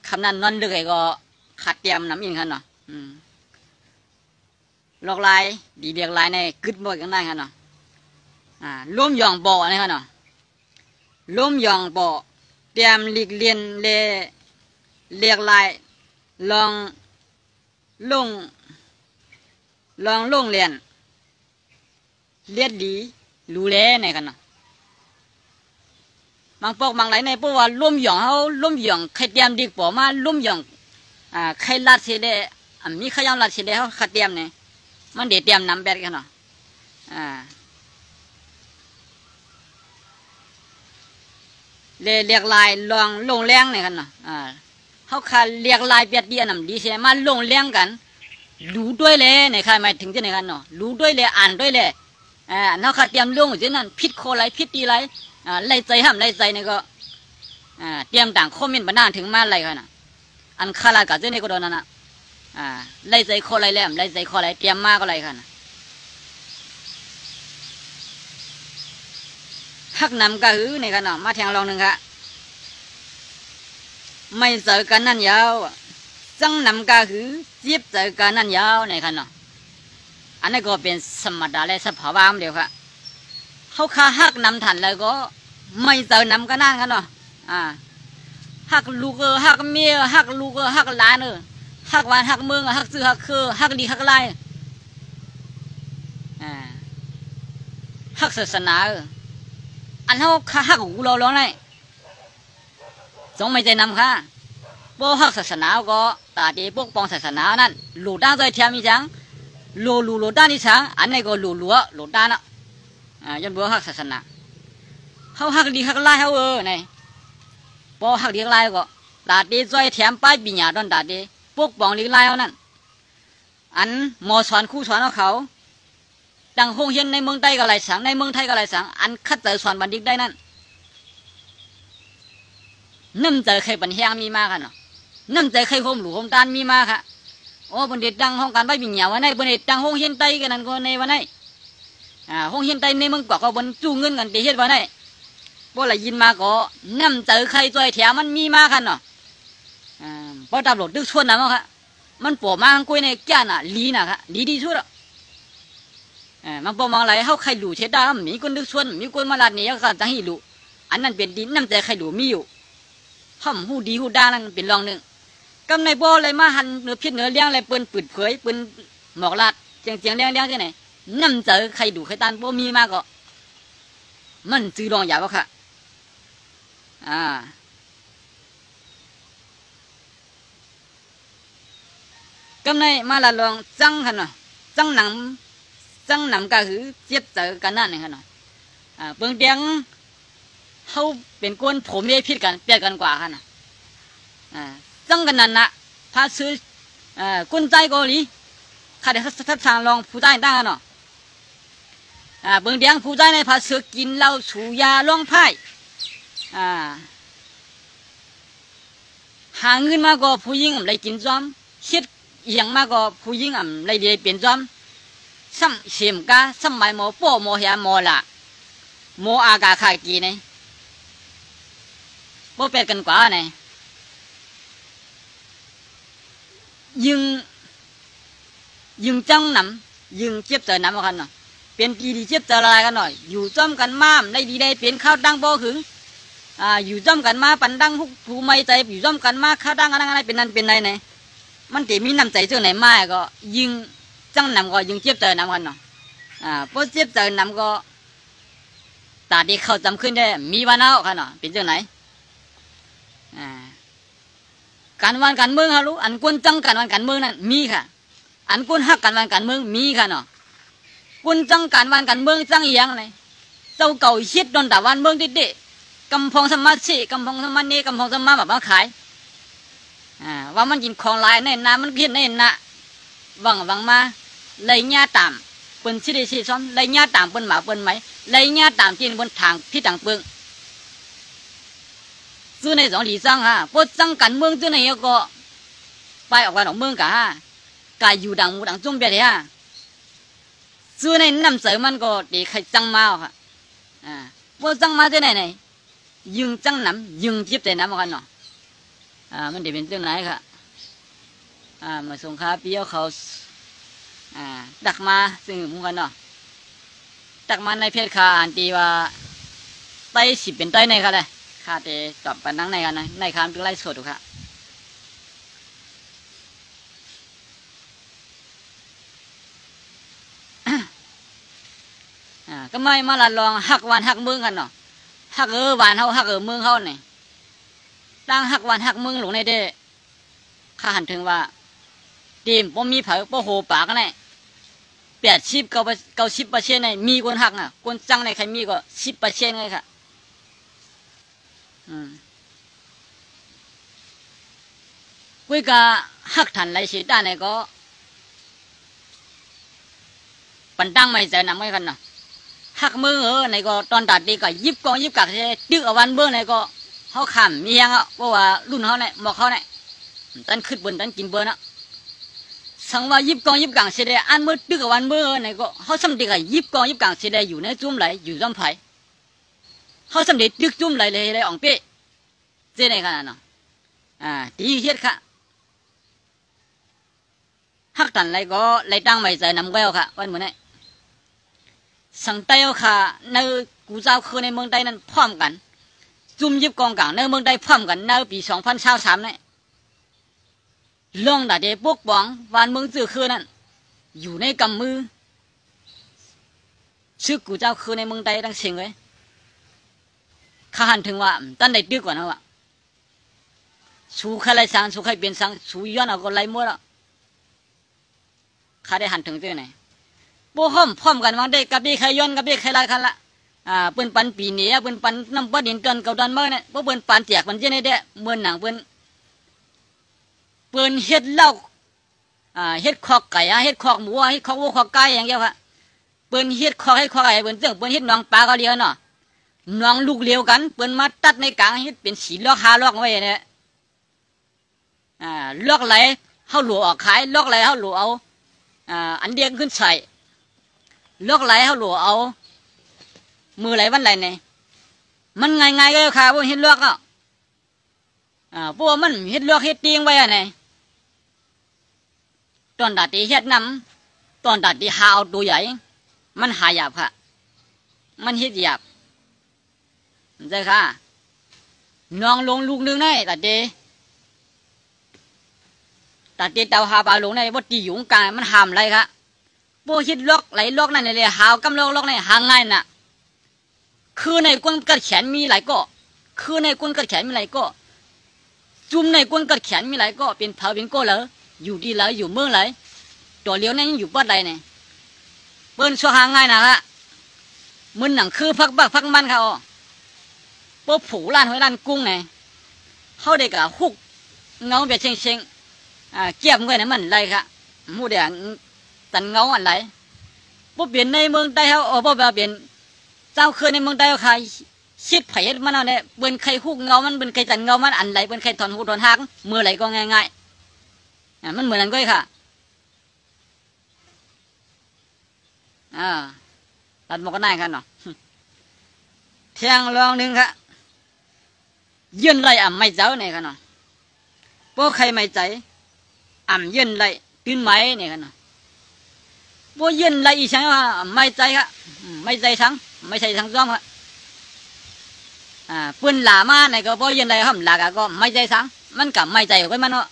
คำนั้นนอนดึกไอ้ก็ขัดเตรียมน้ำอินกันเนาะลอกลายดีเรียกลายในกึดบ่อยกันได้กันเนาะล้มยองบ่อนี่กันเนาะล้มยองบ่อเตรียมหลีกเลียนเรียกลายลองลงเรียนเลียดดีรู้แลในกันเนาะบางปอกบางไหลในเพราะว่าล้มหยองเขาล้มหยองใครเตรียมดีกว่ามาล้มหยองใครลัดเสียได้มีขยำลัดเสียได้เขาขัดเตรียมเนี่ยมันเดี๋ยวเตรียมน้ำแบดกันเนาะเรียกลายลองลงแรงเนี่ยกันเนาะเขาขาเรียกลายเบียดเดียนำดีเสียมาลงแรงกันรู้ด้วยเลยในใครหมายถึงจะไหนกันเนาะรู้ด้วยเลยอ่านด้วยเลยเขาขัดเตรียมลงอย่างนั้นพิษโคไรพิษดีไรไล่ใจห้ามไล่ใจนี่ก็เตรียมต่างคอมเมนต์บรรดาถึงมาไล่กันนะอันคารากับเจ้านี่ก็โดนนั่นนะไล่ใจคอไรแหลมไล่ใจคอไรเตรียมมาก็ไล่กันหักนำก็หือในกันเนาะมาแทงลองหนึ่งค่ะไม่เจอกันนั่นยาวจังนำก็หือเจี๊ยบเจอกันนั่นยาวในกันเนาะอันนี้ก็เป็นสมดาและสภาวะเดียวค่ะเขาขาหักนำทันแล้วก็ไม่เจอนำก็นั่นกันเนาะหักลูกหักเมียหักลูกหักหลานหักวันหักเมืองหักซื้อหักคือหักดีหักลายหักศาสนาอันเขาขาหักกูเราร้องไงสองไม่ใจนำค่ะพวกหักศาสนาก็ตาดีพวกปองศาสนานั่นหลุดด้านใจเทียมอีจังหลุดด้านอีจังอันนี้ก็หลุดด้านอ่ะยันบัวหักศาสนาเขาหักดีหักลายเขาไงพอหักดีหักลายก็ตาดีใจเทียมป้ายปีญาดอนตาดีพวกปองดีลายเขานั่นอันหมอสอนคู่สอนเขาดังห้องเฮียนในเมืองใต้ก็ไหลสังในเมืองไทยก็ไหลสังอันคัดเจอสอนบัณฑิตได้นั่นน้ำเจอใครปัญญามีมากค่ะเนาะน้ำเจอใครโฮมหลูโฮมตานมีมากค่ะโอ้บัณฑิตดังห้องการไปบิญญาวันไหนบัณฑิตดังห้องเฮียนใต้กันนั่นก็ในวันไหนห้องเฮียนใต้ในเมืองกว่าก็บนจูงเงินกันตีเฮ็ดวันไหนพวกเรายินมาก็น้ำเจอใครตัวแถวมันมีมากค่ะเนาะพอตำรวจดึกชวนนะมั้งค่ะมันปวดมากกุ้ยในแก่น่ะลีน่ะค่ะลีดีสุดอ่ะมันปมองอะไรเขาใครหลู่เช็ดได้มีคนดึกชวนมีคนมาลาดเนี่ยก็จะให้หลู่อันนั้นเป็นดินน้ำใจใครหลู่มีอยู่ห้อมหูดีหูด้านั่นเป็นรองหนึ่งกำในบ่ออะไรมาหันเนื้อพิษเนื้อเลี้ยงอะไรปืนปืดเผยปืนหมอกลาดเจียงเลี้ยงที่ไหนน้ำใจใครดูใครตานบ่มีมากก็มันจืดรองอย่าว่าค่ะกำในมาละลองจังค่ะเนาะจังหนังก็คือเจ็บเจอกันนั่นเองค่ะเนาะเบื้องเตียงเขาเป็นคนผมเนี่ยพิษกันเปลี่ยนกันกว่าค่ะนะจังกันนั่นนะพาซื้อคนใจเกาหลีข้าได้ทัศน์ลองผู้ใจตั้งกันเนาะเบื้องเตียงผู้ใจในพาซื้อกินเหล้าสูยาล่องไพ่หาเงินมาก็ผู้หญิงอะไรกินซ้อมคิดอย่างมากก็ผู้หญิงอะไรเดียเปลี่ยนซ้อมซ้ำเสียมกาซ้ำไม่หมอป้อหมอเหียหมอละหมออากาขากีเนี่ยบ่เป็ดกันกว่าเนี่ยยึงจังน ยิงเจ็บเจอน้ำกันเนาะเป็นปีดีเจ็บเจออะไรกันหน่อยอยู่จ้อมกันมาได้ดีได้เป็นข้าวดังบ่ถึงอยู่จ้อมกันมาปันดังหุกผูไม่ใจอยู่จ้อมกันมาข้าวดังอะไรเป็นนั่นเป็นไหนเนี่ยมันจะมีน้ำใจเจ้าไหนมาก็ยิงจังน้ำก็ยิงเจ็บเจอน้ำกันเนาะพอเจ็บเจอน้ำก็ตาดีเขาจำขึ้นได้มีวันเอากันเนาะเป็นเจ้าไหนการวันการเมืองฮะรู้อันกวนจังการวันการเมืองนั่นมีค่ะอันกวนฮักการวันการเมืองมีค่ะเนาะกวนจังการวันการเมืองจังอย่างไรเจ้าเก่าชิดโดนแต่วันเมืองดิกำพองสมาชิกำพองสมานี่กำพองสมาแบบมาขายว่ามันกินของลายในน้ำมันเพี้ยนในน้าวังมาเลยหญ้าต่ำเป็นชิดชิดซ้อมเลยหญ้าต่ำเป็นหมาเป็นไหมเลยหญ้าต่ำจีนบนทางที่ต่างเปิงซื้อในสองหลีซังฮะพวกซังกันเมืองซื้อในก็ไปออกมาของเมืองกะกายอยู่ดังหมู่ดังจุ่มเบียดฮะซื้อในน้ำเสือมันก็ดีใครจังมาค่ะพวกจังมาที่ไหนยิงจังน้ำยิงจิบแต่น้ำกันเนาะมันจะเป็นเรื่องไหนค่ะมาสงครามปีเอาเขาดักมาซึ่งมุกันเนาะดักมาในเพศขาอันตีว่าไต้สิเป็นไต้ในค่ะเลยข้าจะตอบปันนั่งในกันนะในคำเป็นไล่สดถูกค่ะก็ไม่มาละลองหักวันหักเมืองกันเนาะหักวันเขาหักเมืองเขาเนี่ยตั้งหักวันหักเมืองหลงในเด้ข้าหันถึงว่าทีมผมมีเผาโปโหปากเนี่ย80-90%เนี่ยมีคนหักคนจังในใครมีก็10%เลยค่ะกุยกะหักทันไรสิด้านไหนก็ปันตั้งไม่ใจนำไว้กันเนาะหักมือไหนก็ตอนตัดดีก็ยิบกองยิบกักใช่ดึกเอาวันเบื้องไหนก็เขาขำมียังเพราะว่ารุ่นเขาเนี่ยบอกเขาเนี่ยตันขึ้นบนตันกินเบอร์นะสังว่ายิบกองยิบกังเสียดอันมือดึกเอาวันเบื้องไหนก็เขาสำเร็จกับยิบกองยิบกังเสียดอยู่ในจุ่มไหลอยู่จอมไผ่เขาสำเร็จดึกจุ่มไหลเลยอ่องเป๊ะเจ๊ในขนาดเนาะดีเฮ็ดค่ะหักตันไรก็ไรตั้งไม่ใจนำแววค่ะวันเหมือนไงสังเตยค่ะในกูเจ้าคือในเมืองใดนั้นพร้อมกันจุ่มยิบกองกลางในเมืองใดพร้อมกันในปี2023เนี่ยเรื่องแต่เด็กพวกบ้องวันเมืองจื่อคือนั้นอยู่ในกำมือชื่อกูเจ้าคือในเมืองใดตั้งเสียงไว้ข้าหันถึงว่าตั้งได้ดื้อกว่านะวะสู้ใครไรสังสู้ใครเปลี่ยนสังสู้ย้อนเอาก็ไรมั่วแล้วข้าได้หันถึงตัวไหนพวกห้อมพร้อมกันวางได้กับดีใครย้อนกับดีใครไรกันละเปิ้นปันปีนี้เปิ้นปันน้ำปันดินกันเก่าดันเมื่อเนี่ยพวกเปิ้นปันแจกมันเจนได้เด้เมื่อหนังเปิ้นเฮ็ดเหล้าเฮ็ดคอกไก่เฮ็ดคอกหมูเฮ็ดคอกวัวคอกไก่อย่างเงี้ยค่ะเปิ้นเฮ็ดคอกให้คอกไก่เปิ้นเปิ้นเฮ็ดน้องปลาก็เดียวเนาะน้องลูกเลี้ยวกันเปิ้นมาตัดในกลางเฮ็ดเป็นสีลอก5ลอกไว้เนี่ยลอกไหลเฮาหลัวออกขายลอกไหลเฮาหลัวเอาอันเดียงขึ้นใส่ลอกไหลเฮาหลัวเอามือไหลวันไหลเนี่ยมันง่ายๆก็ค่ะพวกเฮ็ดลอกอ่ะพวกมันเฮ็ดลอกเฮ็ดตีงไว้เนี่ยตอนตัดที่เฮ็ดน้ำตอนตัดที่หาเอาตัวใหญ่มันหายาบค่ะมันเฮ็ดหยาบใช่ค่ะน้องลงลูกนึงได้ตัดเตาหาปลาลงในวัดตีหยงกลางมันหามอะไรครับพวกฮิตล็อกไหลล็อกนั่นเลยหาวกำล็อกในหางง่ายน่ะคือในก้นกระแขนมีหลายก็คือในก้นกระแขนมีหลายก็จุ่มในก้นกระแขนมีหลายก็เป็นเผาเป็นก็เหรออยู่ดีแล้วอยู่เมืองไหลตัวเลี้ยวนั่นอยู่บ้านใดเนี่ยเปิ้นชัวหางง่ายนะครับมึนหนังคือพักบักพักมันเขาพวกผูล้านหอยล้านกุ้งเนี่ยเขาเด็กอะฮุกเงาแบบเชิงเก็บเงินนั้นมันไรครับมูเดียงตันเงาอะไรพวกเปลี่ยนในเมืองใต้เขาพวกแบบเปลี่ยนเจ้าเคยในเมืองใต้เขาใครชิดไผ่มันเอาเนี่ยเป็นใครฮุกเงามันเป็นใครตันเงามันอันไรเป็นใครถอนหูถอนหักมือไหลก็ง่ายๆมันเหมือนกันก็ค่ะตัดหมวกกันได้กันเนาะเที่ยงลองหนึ่งครับยื่นไรไม่เจ้าเนี่ยกันเนาะพวกใครไม่ใจยื่นไรตื่นไหมเนี่ยกันเนาะ บ่เย็นไรอีฉันว่าไม่ใจครับไม่ใจทั้งไม่ใช่ทั้งซ้อมครับปืนหลามาไหนก็บ่เย็นไรครับหลากก็ไม่ใจทั้งมันกับไม่ใจไว้มันเนาะ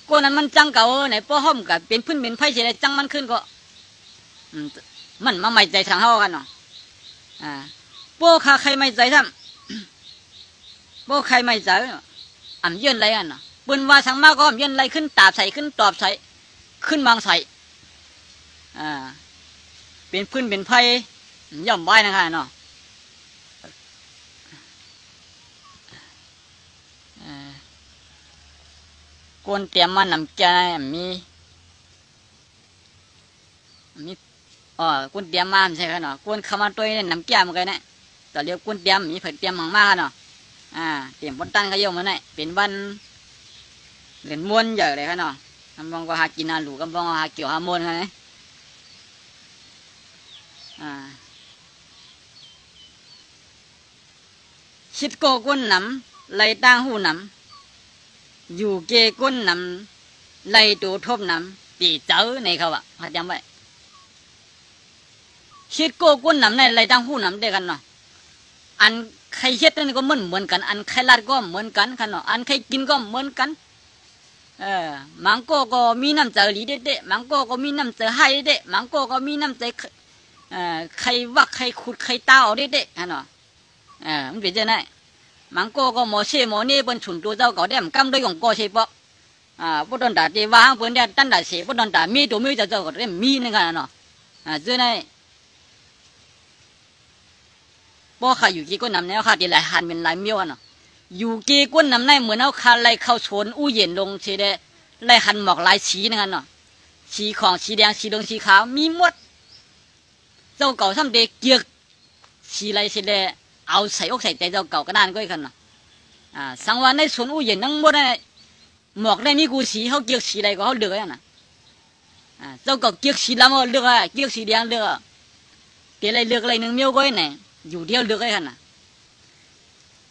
ก็นั้นมันจังเก่าไหนป้อห้อมกับเป็นพื้นเป็นไผ่เฉยจังมันขึ้นก็มันมาไม่ใจทางเฮากันเนาะป้อขาใครไม่ใจทำป้อใครไม่ใจเย็นไรอันเนาะปืนว่าสังมาก็เย็นไรขึ้นตาใส่ขึ้นตอบใส่ขึ้นบางใส่เป็นพื้นเป็นไผ่ย่อมไว้นะคะเนาะกวนเตรียมมานำแกมีกวนเตรียมมาใช่ไหมเนาะกวนเข้ามาตัวนี่นำแกมันกันเนี่ยต่อเรียกกวนเตรียมมีเผยเตรียมมากๆเนาะเตรียมบนตั้งขยมมาเนี่ยเป็นวันเหรียญม้วนใหญ่เลยครับเนาะกำลังก็หากินอาหลูกำลังหาเกี่ยวหาม้วนกันเนี่ยชิดโกก้นหนำไล่ตั้งหูหนำอยู่เกก้นหนำไล่ตัวทบหนำปีเจอในเขาเขาจำไว้ชิดโกก้นหนำในไล่ตั้งหูหนำเดียวกันเนาะอันใครเช็ดนั่นก็เหมือนกันอันใครลาดก็เหมือนกันค่ะเนาะอันใครกินก็เหมือนกันมังโกก็มีน้ำใจลีเด็ดๆมังโกก็มีน้ำใจให้เด็ดมังโกก็มีน้ำใจใครวักใครขุดใครตาเอาเด็ดๆฮะเนาะมันเป็นจะไงมังโกก็หมอเช่หมอนี่บนฉุนตัวเจ้าเก่าเดี่ยมกำด้วยของโกเช่ปอกพวกโดนด่าตีว่าเพื่อนเดียตั้นด่าเช่พวกโดนด่ามีตัวมีเจ้าก็เดี่ยมมีนึงกันเนาะเจ้าไงพวกข้าอยู่กี่คนนำเนี่ยข้าตีหลายหันเป็นหลายเมียวเนาะอยู่กี่คนนำเนี่ยเหมือนเอาข้าไล่เข้าชนอู้เย็นลงเช่ได้ไล่หันหมอกลายสีนึงกันเนาะสีของสีแดงสีเหลืองสีขาวมีหมดเจ้าเก่าทำเด็กเกียกสีไรสีแดงเอาใส่อกใส่ใจเจ้าเก่าก็ได้ก็อีกคนเนาะสังวันในสวนอู้เย็นนั่งหมดได้หมอกได้นี่กูสีเขาเกียกสีอะไรก็เขาเลือกนะเจ้าเก่าเกียกสีดำเขาเลือกเกียกสีแดงเลือกเดี๋ยวอะไรเลือกอะไรหนึ่งเมียวก็ไอ้ไหนอยู่เดียวเลือกไอ้คนน่ะ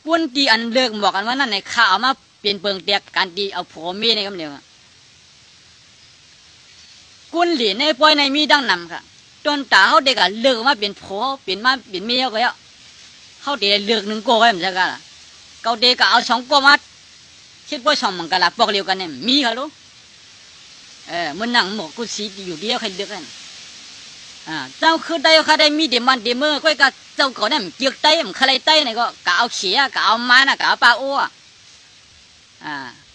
กวนตีอันเลือกบอกกันว่านั่นไหนข้าเอามาเปลี่ยนเปลืองเตียกการตีเอาผัวเมียในคำเดียวกวนเหรียญในปอยในมีดังนำค่ะจนตาเขาเด็กเลือกมาเปลี่ยนผัวเปลี่ยนมาเปลี่ยนเมียก็แล้วเขาเดี๋ยวเลือกหนึ่งโก้ไว้เหมือนกันเขาเด็กเอา2 โก้มาคิดว่า2มันกันละปอกเดียวกันเนี่ยมีค่ะลูกมันนั่งหมกกุศลอยู่เดียวใครเลือกกันเจ้าคือได้เขาได้มีเดมันเดมือก็เจ้าก่อนเนี่ยเกี่ยวไตมันใครไตเนี่ยก็กะเอาเขียกะเอามานะกะเอาปลาอ้ว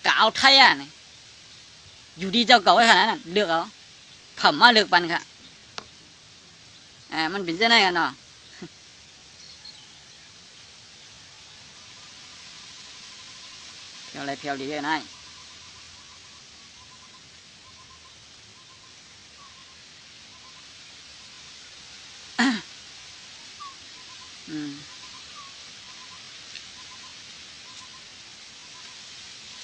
กะเอาไทยเนี่ยอยู่ดีเจ้าเก่าไว้ขนาดนั้นเลือกเอาผมมาเลือกปันค่ะมันเป็นเจ้าไหนกันเนาะเพียวอะไรเพียวดีเลยนาย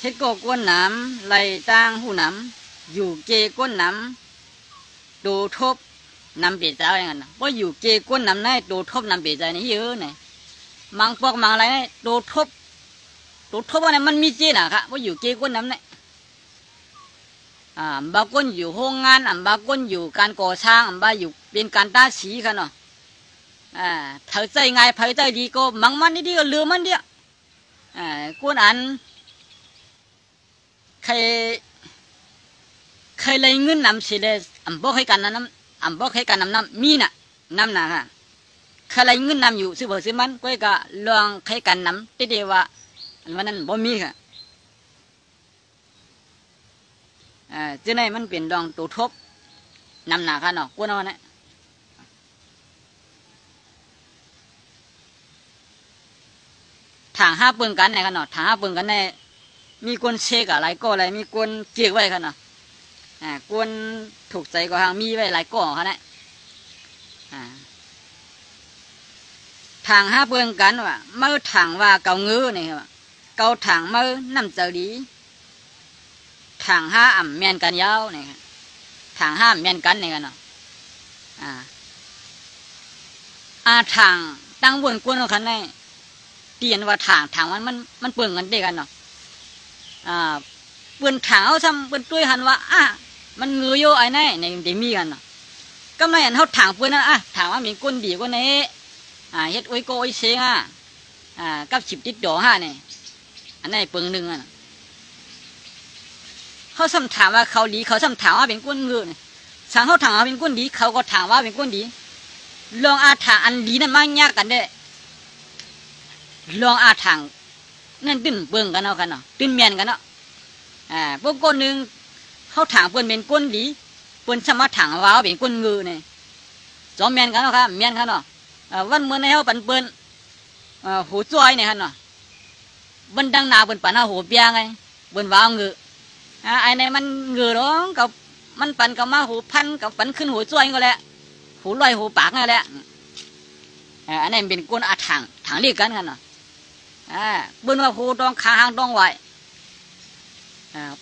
เฮ็ดโกก้นน้ำไหลตั้งหูน้ำอยู่เกก้นน้ำดูทบน้ำเปียใจอย่างนั้นว่าอยู่เกก้นน้ำในดูทบน้ำเปียใจนี่เยอะเนี่ยมังปอกมังอะไรเนี่ยดูทบว่าเนี่ยมันมีเจน่ะค่ะว่าอยู่เกก้นน้ำเนี่ยบางคนอยู่โรงงานบางคนอยู่การก่อสร้างบางอยู่เป็นการตาสีค่ะเนาะเธอใจง่ายเผยใจดีก็มันนี่ดีก็เลือมันเดียวกวนอันใครเลยเงินนำเสียเลยบอกให้กันน้ำบอกให้กันน้ำมีน่ะน้ำหนาค่ะใครเลยเงินนำอยู่ซื้อเบอร์ซื้อมันก็ลองให้กันน้ำติดเดียวว่าวันนั้นบ่มีค่ะเจ้าไหนมันเปลี่ยนดองตัวทบน้ำหนาค่ะเนาะกวนเอาเนี่ยทางห้าปืนกันไหนกันเนาะทางห้าปืนกันในมีคนเชกอะไรก็อะไรมีคนเจียกไว้กันเนาะคนถูกใจก็ทางมีไว้หลายก้อนเขาเนี่ยทางห้าปืนกันว่าเมื่อทางว่าเกาเงื้อเนี่ยว่าเกาทางเมื่อน้ำเจอดีทางห้าแมนกันยาวเนี่ยทางห้าแมนกันเนี่ยกันเนาะทางตั้งบนกวนของเขาเนี่ยเปลี่ยนว่าทางมันเปลืองกันได้กันเนาะเปลือนถางเอาซ้ำเปลือนตุ้ยหันว่ามันเงยโยไอ้นี่ในเดมีกันเนาะ ก็ไม่อันเขาถางเพื่อนนะถางว่ามีก้นดีกว่านี้เฮ็ดโอ้ยโกโอ้ยเสียงกับฉิบติดดอกเนี่ยอันนี้เปิงหนึ่งเขาซ้ำถามว่าเขาดีเขาซ้ำถามว่าเป็นก้นเงือสั่งเขาถามว่าเป็นก้นดีเขาก็ถามว่าเป็นก้นดีลองถางอันดีนั่นมากยากกันเด้ลองถางนั่นตื้นเปิงกันเอากันเนาะตื้นเมียนกันเนาะพวกก้นหนึ่งเขาถางเปิ้นเป็นก้นดีเปิ้นสามารถถางว่าเป็นก้นเงือเนี่ยจอมเมียนกันเนาะครับเมียนกันเนาะวันเมื่อในเขาปั่นเปิ้นหูจ้อยเนี่ยฮะเนาะวันดังนาเปิ้นปั่นเอาหูเปียไงเปิ้นว่าเงือไอ้เนี่ยมันเงือร้องกับมันปั่นกับมาหูพันกับปั่นขึ้นหูจ้อยก็แหละหูลอยหูปากนั่นแหละอันนี้เป็นก้นถางเรียกกันเนาะเปิ้นว่าหูดองคาหางดองไหว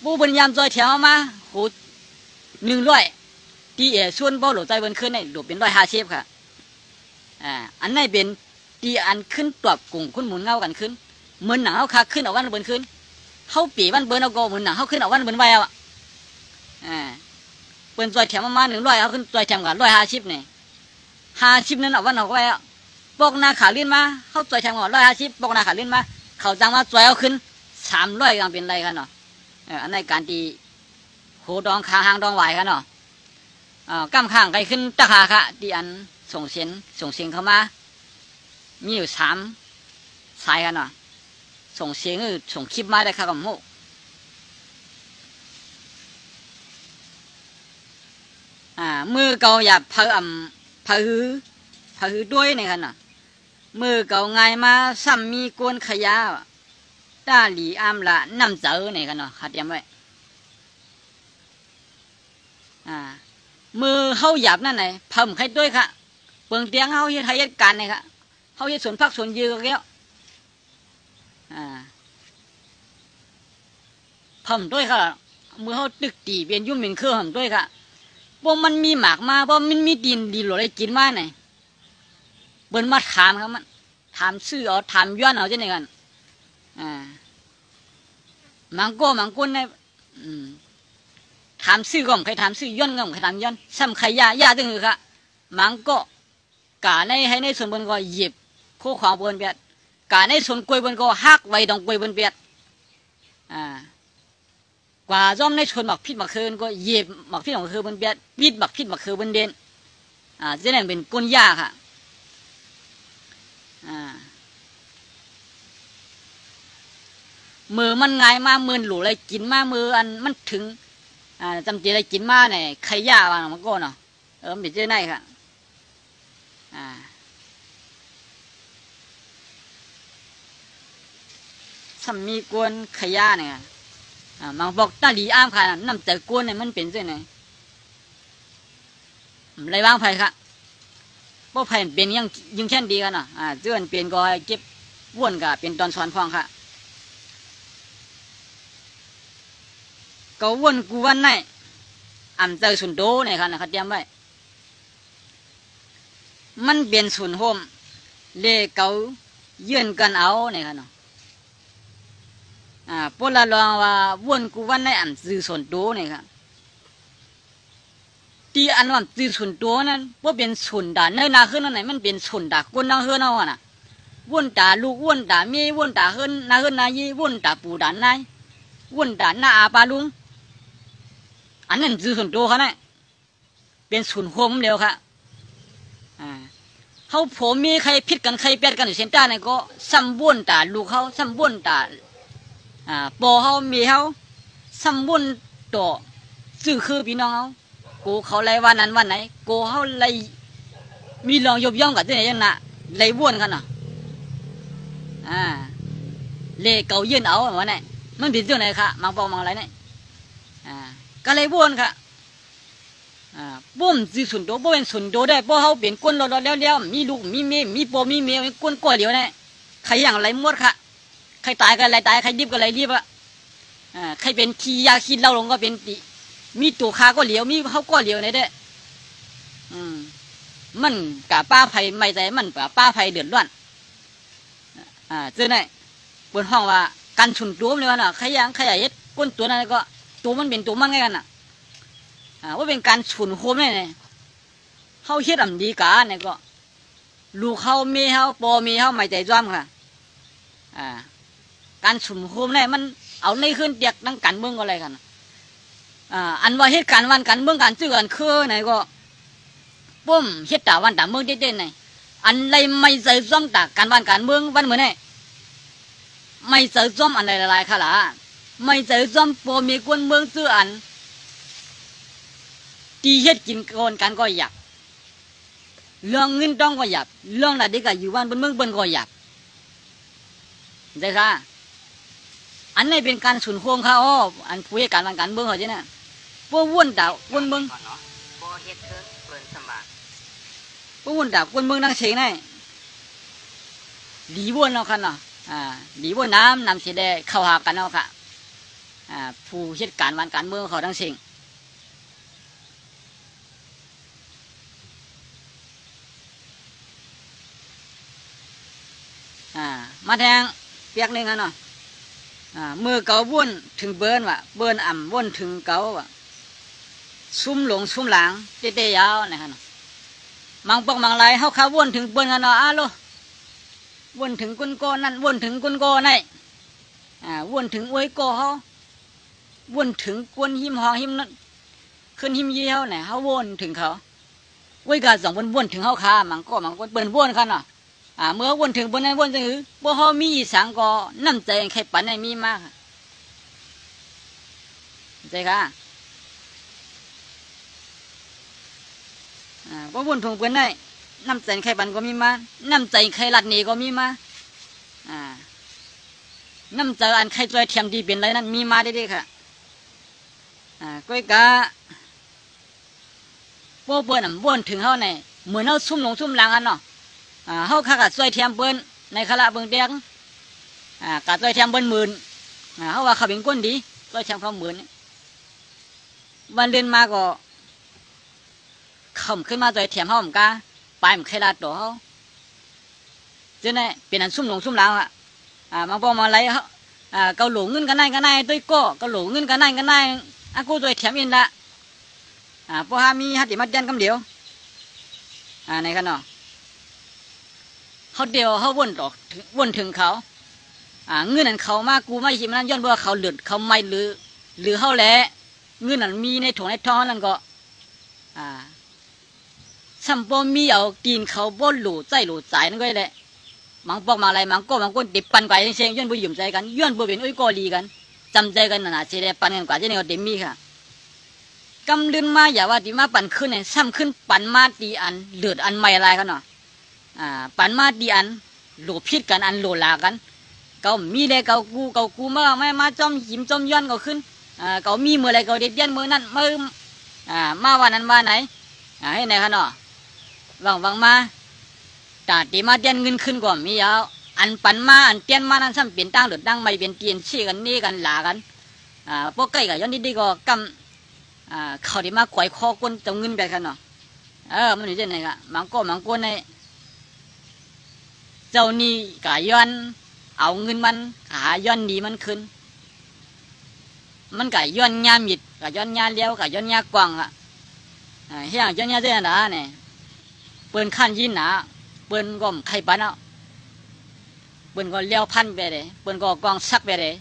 ปูเปิ้นยามจ้อยแถวมาหู100ที่ส่วนบ่หลใจเปิ้นขึ้นในหลบเป็น150ค่ะอันนี้เป็นที่อันขึ้นตบกุ้งขึ้นหมุนเงากันขึ้นเหมือนหนังเขาคักขึ้นเอาวันเบิ้นขึ้นเขาปีวันเบิ้นเอาโกเหมือนหนังเขาขึ้นเอาวันเบิ้นไว้อ่ะเปิ้นจอยแถมมา100เขาขึ้นจอยแถมกัน150เนี่ย50นั้นเอาวันเอาไว้อ่ะปอกนาขาลื่นมาเขาจอยแถมกัน150ปอกนาขาลื่นมาเขาจังว่าจอยเอาขึ้น300กันเป็นไรกันเนาะอันนี้การที่โหดองคาหางดองไหวกันเนาะกั้มข้างไกลขึ้นตะขาค่ะที่อันส่งเสียงเข้ามามีอยู่3สายกันเนาะส่งเสียงส่งคลิปมาได้ค่ะกับโมมือเกาหยาบเพอด้วยเนี่ยค่ะเนาะมือเกาไงมาซ้ำมีกวนขยะตาหลีอามละน้ำเจอเนี่ยค่ะเนาะขัดย้ำไว้มือเขาหยาบนั่นไหนเพิ่มใครด้วยค่ะเปิงเตียงเขาเฮ็ดเหตุการณ์เนี่ยค่ะเขาเฮ็ดสวนพักสวนยือแล้วเพิ่มด้วยค่ะมือเขาตึกตีเปลี่ยนยุ่มเป็นเครื่องด้วยค่ะเพราะมันมีหมากมาเพราะมันมีดินหลอะไรกินมาไหนเบิ้นมาถามครับมันถามซื้อเอาถามย้อนเอาเช่นกันมังก้นเนี่ยถามซื้อก็ใครถามซื้อย้อนก็ใครถามย้อนซ้ำใครยาตึงคือค่ะมังก็กาให้ในส่วนบนก็หยิบโคขวางบนเบียดกาในส่วนกล้วยบนก็หักไว้ตรงกล้วยบนเบียดกว่าย่อมในส่วนหมักพิษหมักคืนก็หยิบหมักพิษหมักคืนบนเบียดพิษหมักพิษหมักคืนบนเด่นจะนั่นเป็นก้นยาค่ะมือมันง่ายมากมือหลูอะไรกินมากมืออันมันถึงจำเจอะไรกินมาเนี่ยใครยาบ้างมันก็เนาะมันเป็นเจ้าไหนค่ะซ้ำมีกวนขยะเนี่ยมันบอกตาหลีอ้ามค่ะน้ำแต่กวนเนี่ยมันเป็นเจ้าไหนอะไรบ้างไผ่ค่ะพวกไผ่เป็นยังเช่นดีกันเนาะเจ้าเป็นก็เก็บว่นกับเป็นตอนสอนฟองค่ะก็ว่นกูวันไหนเจอสุนโดเนี่ยค่ะนะครับเตรียมไว้มันเป็นสุนโฮมเล่เกาเยื่อนกันเอาเนี่ยค่ะเนาะพวกเราลองว่าว่นกูวันไหนซื้อสุนโดเนี่ยค่ะที่อันว่าซื้อสุนโดนั้นพวกเป็นสุนด่าเนื้อนาขึ้นนั่นไหนมันเป็นสุนด่าก้นนาขึ้นเอาน่ะว่นด่าลูกว่นด่าเมียว่นด่าขึ้นนายีว่นด่าปูด่านายว่นด่าหน้าอาปาลุงอันนั้นซื้อสุนโดเขาเนี่ยเป็นสุนโฮมเดียวค่ะเขาผมมีใครพิดกันใครเปียดกันอยู่เส้นใต้เนี่ยก็ซ้ำว่นด่าลูกเขาซ้ำว่นด่าปอเขามีเขาซ้ำว่นต่อซื้อคือพี่น้องเขาเขาไล่วันนั้นวันไหนเขาไล่มีลองยบย่องกับที่ไหนยังน่ะไล่ว่นกันเนาะเล่เก่ายื่นเอาวันไหนมันเป็นเรื่องไหนค่ะมังปองมังอะไรเนี่ยก็ไล่ว่นค่ะบ่มซื้อสุนโดบ่เป็นสุนโดได้เพราะเขาเป็นก้นรอแล้วมีลูกมีเมียมีปอมีเมียก้นก้อยเดียวเนี่ยใครอย่างไรหมดค่ะใครตายก็ไรตายใครรีบก็ไรรีบใครเป็นขี้ยาขี้เหล้าลงก็เป็นมีตัวคาก็เหลียวมีเขาก็เหลียวในเด้มันกับป้าไผ่ไม่ใจมันกับป้าไผ่เดือดร้อนเจ้าเนี่ยบนห้องว่าการสุนโดเลยว่าใครอย่างใครเฮ็ดก้นตัวนั้นก็ตัวมันเป็นตัวมันไงกันว่าเป็นการฉุนโคมเนี่ย เขาเฮ็ดอำดีกาเนี่ยก็ลูกเขาเมียเขาปอเมียเขาไม่ใจจ้อมค่ะการสุ่มคุมเนี่ยมันเอาในขึ้นเตียกนั่งกันเมืองก็อะไรกันอันว่าเหตุการณ์วันกันเมืองการซื้อกันคือไหนก็ปุ้มเฮ็ดตาวันตาเมืองเด่นๆไหนอันไรไม่ใส่ซ้อมตาการวันการเมืองวันเหมือนไงไม่ใส่ซ้อมอันไรหลายๆค่ะล่ะไม่ใส่ซ้อมปอมีกวนเมืองซื้ออันตีเฮ็ดกินก่อนกันก็อยากเรื่องเงินต้องก็อยากเรื่องอะไรก็อยู่บ้านบนเมืองบนก็อยากใช่ค่ะอันนี้เป็นการสุนโค้งเขาอันผู้ให้การวันการเมืองเขาใช่ไหมพวกวุ่นดาววุ่นเมืองพวกวุ่นดาววุ่นเมืองนั่งเสียงนี่หลีวุ่นเราคันเนาะหลีวุ่นน้ำเสียแดงเข้าหากันเอาค่ะผู้เหตุการณ์วันการเมืองเขาทั้งสิ่งมาแทงเปียกนึงกันเนาะมือเกาว่นถึงเบิร์นว่ะเบิร์นอ่ำว่นถึงเกาว่ะซุ่มหลงซุ่มหลังเตะยาวนะครับมังปอกมังไรเขาขาว่นถึงเบิร์นกันเนาะโลว่นถึงกุนโกนั่นว่นถึงกุนโกนี่ว่นถึงอวยโกเขาว่นถึงกวนหิมหองหิมนั่นขึ้นหิมเยี่ยวเนี่ยเขาว่นถึงเขาอวยกาสองว่นถึงเขาขามังก็มังเปิดว่นกันเนาะเมื่อวนถึงบนนั้นวนถึงบ่เขามีสังก็น้ำใจใครปั่นให้มีมากใช่ค่ะบ่วนถึงบนนั้นน้ำใจใครปั่นก็มีมาน้ำใจใครหลัดหนีก็มีมาน้ำใจอันใครจอยเทียมดีเป็นไรนั้นมีมาได้ๆค่ะก้อยกะบ่เปิ้นวนถึงเขาเนี่ยเหมือนเขาซุ่มหลงซุ่มหลังกันเนาะเขาข้ากัดซอยเทียมเบิ้นในขณะเบิ้งเดียงกัดซอยเทียมเบิ้นหมื่นเขาว่าเขาเป็นก้นดีซอยเทียมเขาหมื่นวันเดินมาก็ขำขึ้นมาซอยเทียมเขาเหมือนกันไปมันใครลาตัวเขาเจ้าเนี่ยเป็นอันซุ่มหลงซุ่มหลังมาบอกมาอะไรเขาเกาหลงเงินกันได้ด้วยก็เกาหลงเงินกันได้กูซอยเทียมอินละพอหามีฮัตติมัดยันคำเดียวในขณะเขาเดียวเขาวนถึงเขาเงื่อนนั้นเขามากูไม่ชิมนั้นย้อนว่าเขาหลุดเขาไม่หรือเขาแหละเงื่อนนั้นมีในถุงในท้องนั่นก็สัมปอมีเอาตีนเขาบ่หลุดใจหลุดใจนั่นก็แหละมังปอกมาอะไรมังก็มังก้นติดปันกว่าเชียงย้อนบุญหยุ่มใจกันย้อนบุญเป็นอุ้ยกอลีกันจำใจกันน่ะเจริญปันกันกว่าเจริญเต็มมีค่ะกำลืนมาอย่าว่าตีมาปั่นขึ้นเนี่ยซ้ำขึ้นปั่นมาตีอันเลือดอันไม่อะไรกันเนาะปันมาดีอันโหลพิษกันอันโหลลากันเขามีเลยเขากูมาจอมหิมจอมย้อนเขาขึ้นเขามีเมื่อไรเขาเด็ดยันเมื่อนั้นมาวันนั้นมาไหนให้ไหนกันเนาะวังมาตาตีมาเตียนเงินขึ้นก่อนมีเอาอันปันมาอันเตียนมานั้นซ้ำเปลี่ยนตั้งหรือตั้งไม่เปลี่ยนเตียนชี้กันนี่กันหลากันพวกใกล้กับย้อนดีก็กำเขาดีมาก่อยคอก้นจงเงินไปกันเนาะมันอยู่ที่ไหนกันมังก้นในเจ้านี่กะย้อนเอาเงินมันหาย้อนดีมันขึ้นมันกะย้อนยามิดกะย้อนยาเลี้ยวกะย้อนยากว้างเฮียย้อนยาเจ้าหน้าเนี่ยเปิ้นขั้นยินหนาเปิ้นก็ไข่ปันเอาเปิ้นก็เลี้ยวพันไปเลยเปิ้นก็กองซักไปเลย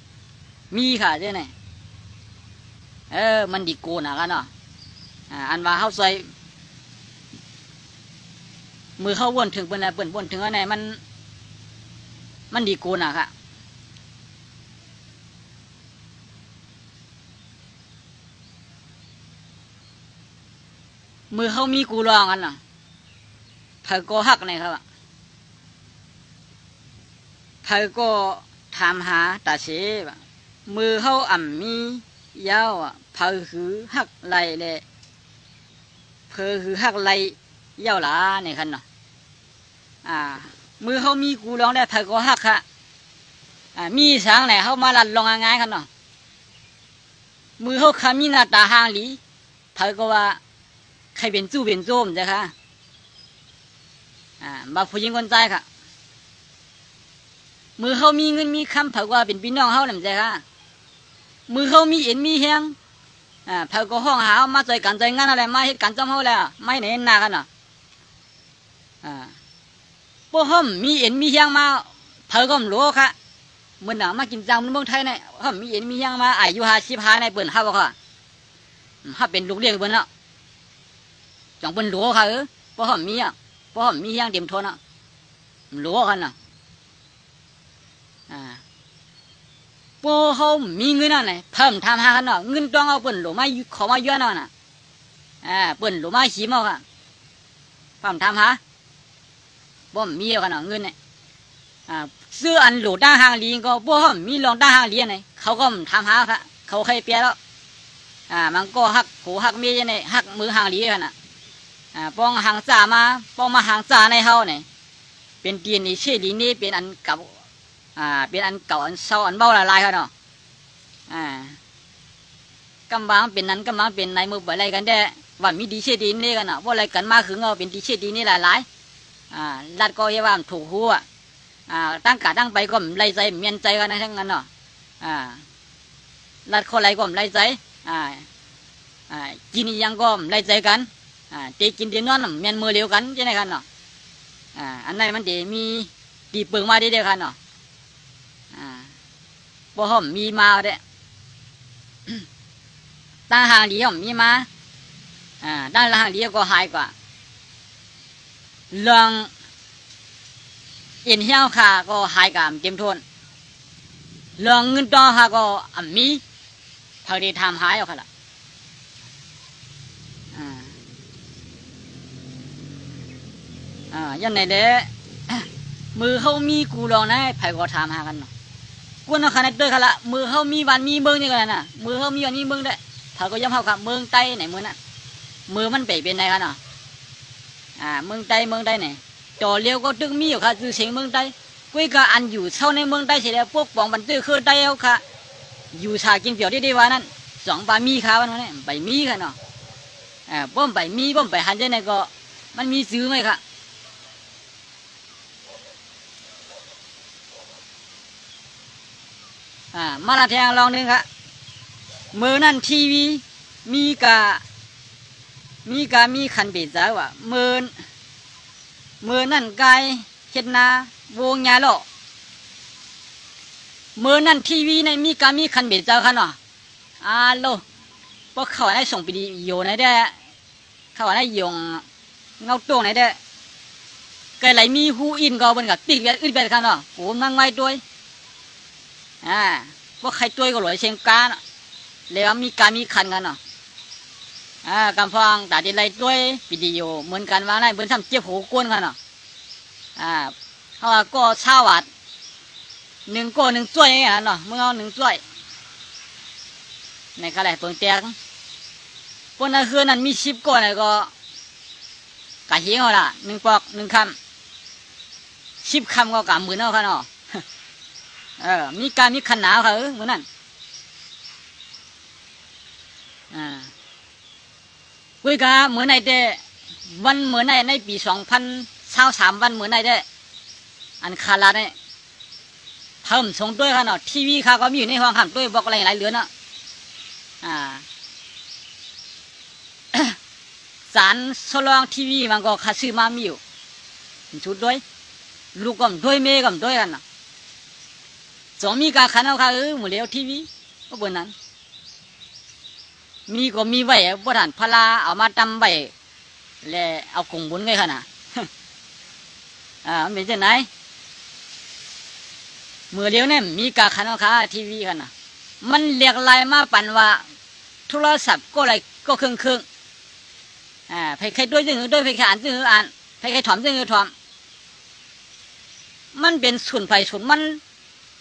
มีค่ะเจ้าเนี่ยมันดีโกนะกันเนาะอันว่าเขาใส่มือเขาวนถึงเปิ้นอะไรเปิ้นวนถึงอะไรมันดีกูน่ะค่ะมือเขามีกูรองกันน่ะเธอก็หักเนี่ยครับเธอก็ถามหาตาเชบมือเขามียาวเธอคือหักไหลเลยเธอคือหักไหลยาวหลาเนี่ยคันเนาะมือเขามีกูร้องได้เธอก็หักค่ะมีสังไหนเขามาลัดลองง่ายๆกันเนาะมือเขาขามีหน้าตาห่างหลีเธอก็ว่าใครเป็นจู้เป็นโจมจ้ะค่ะมาผู้หญิงคนใจค่ะมือเขามีเงินมีคำเธอว่าเป็นพี่น้องเขาหรือจ้ะค่ะมือเขามีเอ็นมีแหงเธอก็ห้องหามาใจกันใจงานอะไรมาเหตุการณ์จำเขาแล้วไม่เห็นหน้ากันเนาะ พวกเขามีเอ็นมีเฮียงมาเผยก็รู้ค่ะเมื่อหนังมากินจังเมืองไทยเนี่ยเขามีเอ็นมีเฮียงมาอายุ55ในเปิ่นเขาบอกค่ะถ้าเป็นลูกเลี้ยงเปิ่นเนาะจังเปิ่นรู้ค่ะพวกเขามีอ่ะพวกเขามีเฮียงเต็มทนอ่ะรู้กันน่ะพวกเขามีเงินอะไรเพิ่มทำหากันเนาะเงินต้องเอาเปิ่นหลวมาขอมาเยอะเนาะน่ะเปิ่นหลวมาขี้เมาค่ะเพิ่มทำหาบ่มีกันเนาะเงินเนี่ยซื้ออันหลูด้าหางลีก็พวกเขามีลองด้าหางลีเนี่ยเขาก็ทำหาค่ะเขาเคยเปียแล้วมันก็หักหูหักเมียเนี่ยหักมือหางลีกันน่ะป้องหางจ่ามาป้องมาหางจ่าในเฮาเนี่ยเป็นตีนนี่เชื่อลีนี่เป็นอันเก่าเป็นอันเก่าอันเศร้าอันเบาละลายเขาเนาะกำบังเป็นนั้นกำบังเป็นในมือไปอะไรกันได้ว่ามีดีเชื่อดีนี่กันเนาะว่าอะไรกันมาคือเงาเป็นดีเชื่อดีนี่หลายลัดก็ยังว่าถูกหัวตั้งกะตั้งไปก็ไล่ใจเมียนใจกันทั้งนั้นเนาะลัดคนไรก็ไล่ใจกินยังก็ไล่ใจกันเตกินเตนอนเมียนมือเลี้ยวกันใช่ไหมกันเนาะอันไหนมันเดมีตีเปิงมาได้กันเนาะพอหอมมีมาเด้ตั้งหางเลี้ยวมีมาตั้งหางเลี้ยวก็หายกว่าเรื่องเอ็นเหี้ยวขาก็หายกับเต็มทนเรื่องเงินต่อขาก็มีพอดีทำหายเอาค่ะล่ะยันไหนเด้มือเขามีกูลองนะไผ่ก็ทำหากันเนาะกูน่ะขนาดด้วยค่ะละมือเขามีวันมีเมืองนี่กันน่ะมือเขามีวันมีเมืองได้ถ้าก็ย่ำเข้ากับเมืองใต้ไหนมือน่ะมือมันเปเป็นไงกันเนาะเมืองใต้เนี่ยจอเลี้ยวก็ตึงมีอยู่ค่ะคือเสียงเมืองใต้กุ้ยก็อันอยู่เช่าในเมืองใต้เสียแล้วพวกปองบันตื้อคือใต้เอาค่ะอยู่ชากินเปียวได้ว่านั้น2 บาทมีค่ะวันนี้ใบมีค่ะเนาะป้อมใบมีป้อมใบหันใจไหนก็มันมีซื้อไหมค่ะมาละแทงลองนึงค่ะมือนั่นทีวีมีขันเบ็ดจ้าว่ะมือนั่นไก่เช็ดนาวงยาโลมือนั่นทีวีในมีขันเบ็ดจ้าค่ะเนาะโลพวกเขาได้ส่งไปดีโยไหนได้เขาได้ยงเงาตรงไหนได้ไก่ไหลมีหูอินก็บนกับติ๊กอึดแบบค่ะเนาะโอ้นั่งไว้ด้วยพวกใครตัวก็หลอยเชียงกาเนาะแล้วมีขันกันเนาะกำฟังแต่ดีไรด้วยวิดีโอเหมือนกันว่าได้เหมือนทำเจี๊ยบหูกวนกันเนาะเขาว่าก็เช่าวัด1 ก้อน 1 จ้วยอย่างเงี้ยเนาะเมื่อเอา1 จ้วยในกระไรเปิงแตกพวกนั้นคือนั้นมี10 ก้อนก็กะเฮียงเอาละ1 ปอก 1 คำ10 คำก็กะ10,000เอาค่ะเนาะมีขันหนาวค่ะเหมือนนั้นคุยกันเหมือนในเดวันเหมือนในปี2023วันเหมือนในเดอันคาราเนี่ยเพิ่มส่งด้วยค่ะเนาะทีวีค่ะก็มีอยู่ในห้องหันด้วยบอกอะไรหลายเหลือเนาะสารโซลองทีวีมันก็คัดซื้อมามีอยู่ชุดด้วยลูกก็ด้วยเมย์ก็ด้วยกันเนาะมีการขันเอาค่ะหมดแล้วทีวีก็บนนั้นมีก็มีไว้บนหันพลาเอามาตำไว้แล้วเอากงบุญไงค่ะน่ะมันเป็นจังไหนเมื่อเดียวเนี่ยมีการขันเอาค่ะทีวีค่ะน่ะมันเรียกลายมาปั่นว่าโทรศัพท์ก็อะไรก็ครึ่งไปใครด้วยจึงด้วยไปอ่านจึงอ่านไปใครถอมจึงถอมมันเป็นส่วนไฟส่วนมัน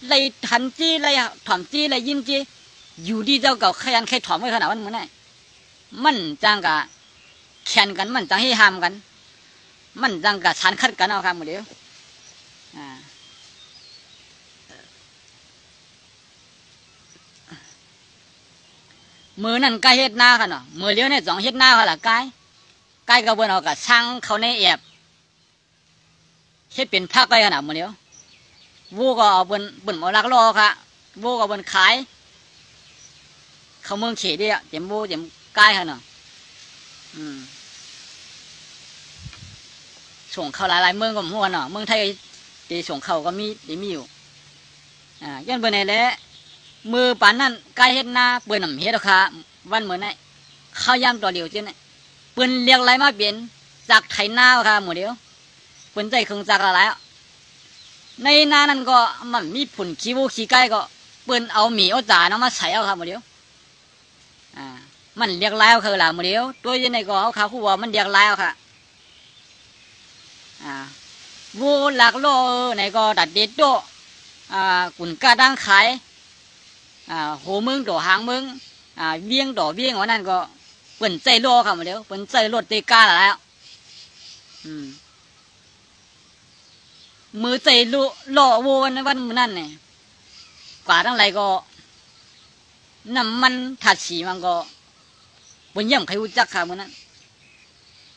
เลยทันจี้เลยถอมจี้เลยยิ้มจี้อยู่ดีเจ้าเก่าขยันใครถอมไว้ขนาดมันเหมือนไงมันจังกะแข่งกันมันจังให้ห้ามกันมันจังกะชันคัดกันเอาครับหมดเดียวมือนั่นไก่เฮ็ดหน้าค่ะเนาะมือเลี้ยวเนี่ย2 เฮ็ดหน้าค่ะล่ะไก่กระเบื้องเอากะช่างเขาในแอบเฮ็ดเป็นภาคไก่ขนาดมือเลี้ยววูก็เอาบนหมอลักรอค่ะวูก็บนขายเขาเมืองเขตดิเจ็มวูเจ็มใกล้ค่ะเนาะ ส่งเข้าหลายๆเมืองก็มั่วเนาะเมืองไทยตีส่งเข้าก็มีอยู่ย้อนเบอร์ไหนแหละมือปานนั่นใกล้เฮ็ดนาเปิ้นนำเฮ็ดค่ะวันเหมือนไอ้ข้าวยำตัวเดียวเจ้าเนี่ยเปิ้นเรียกอะไรมาเปลี่ยนจากไถนาค่ะหมดเดียวเปิ้นใจเครื่องจักรอะไรในนานั้นก็มันมีผลขี้วูขี้ไก่ก็เปิ้นเอาหมีเอาจ่าน้ำมาใส่เอาค่ะหมดเดียวมันเรียกแล้วคือละหมดเดียวตัวยังไงก็เอาขาคู่ว่ามันเรียกแล้วค่ะวูหลักโลไหนก็ดัดเด็ดโตกุนกาดังขายโหมึงดอกหางมึงเวียงดอกเวียงวันนั้นก็เปิ่นใจโลค่ะมาเดี๋ยวเปิ่นใจรถเตกาแล้วมือใจโลโววันมือนั่นเนี่ยกว่าทั้งไรก็น้ำมันถัดสีมันก็เปิ่นย่ำใครรู้จักค่ะมือนั้น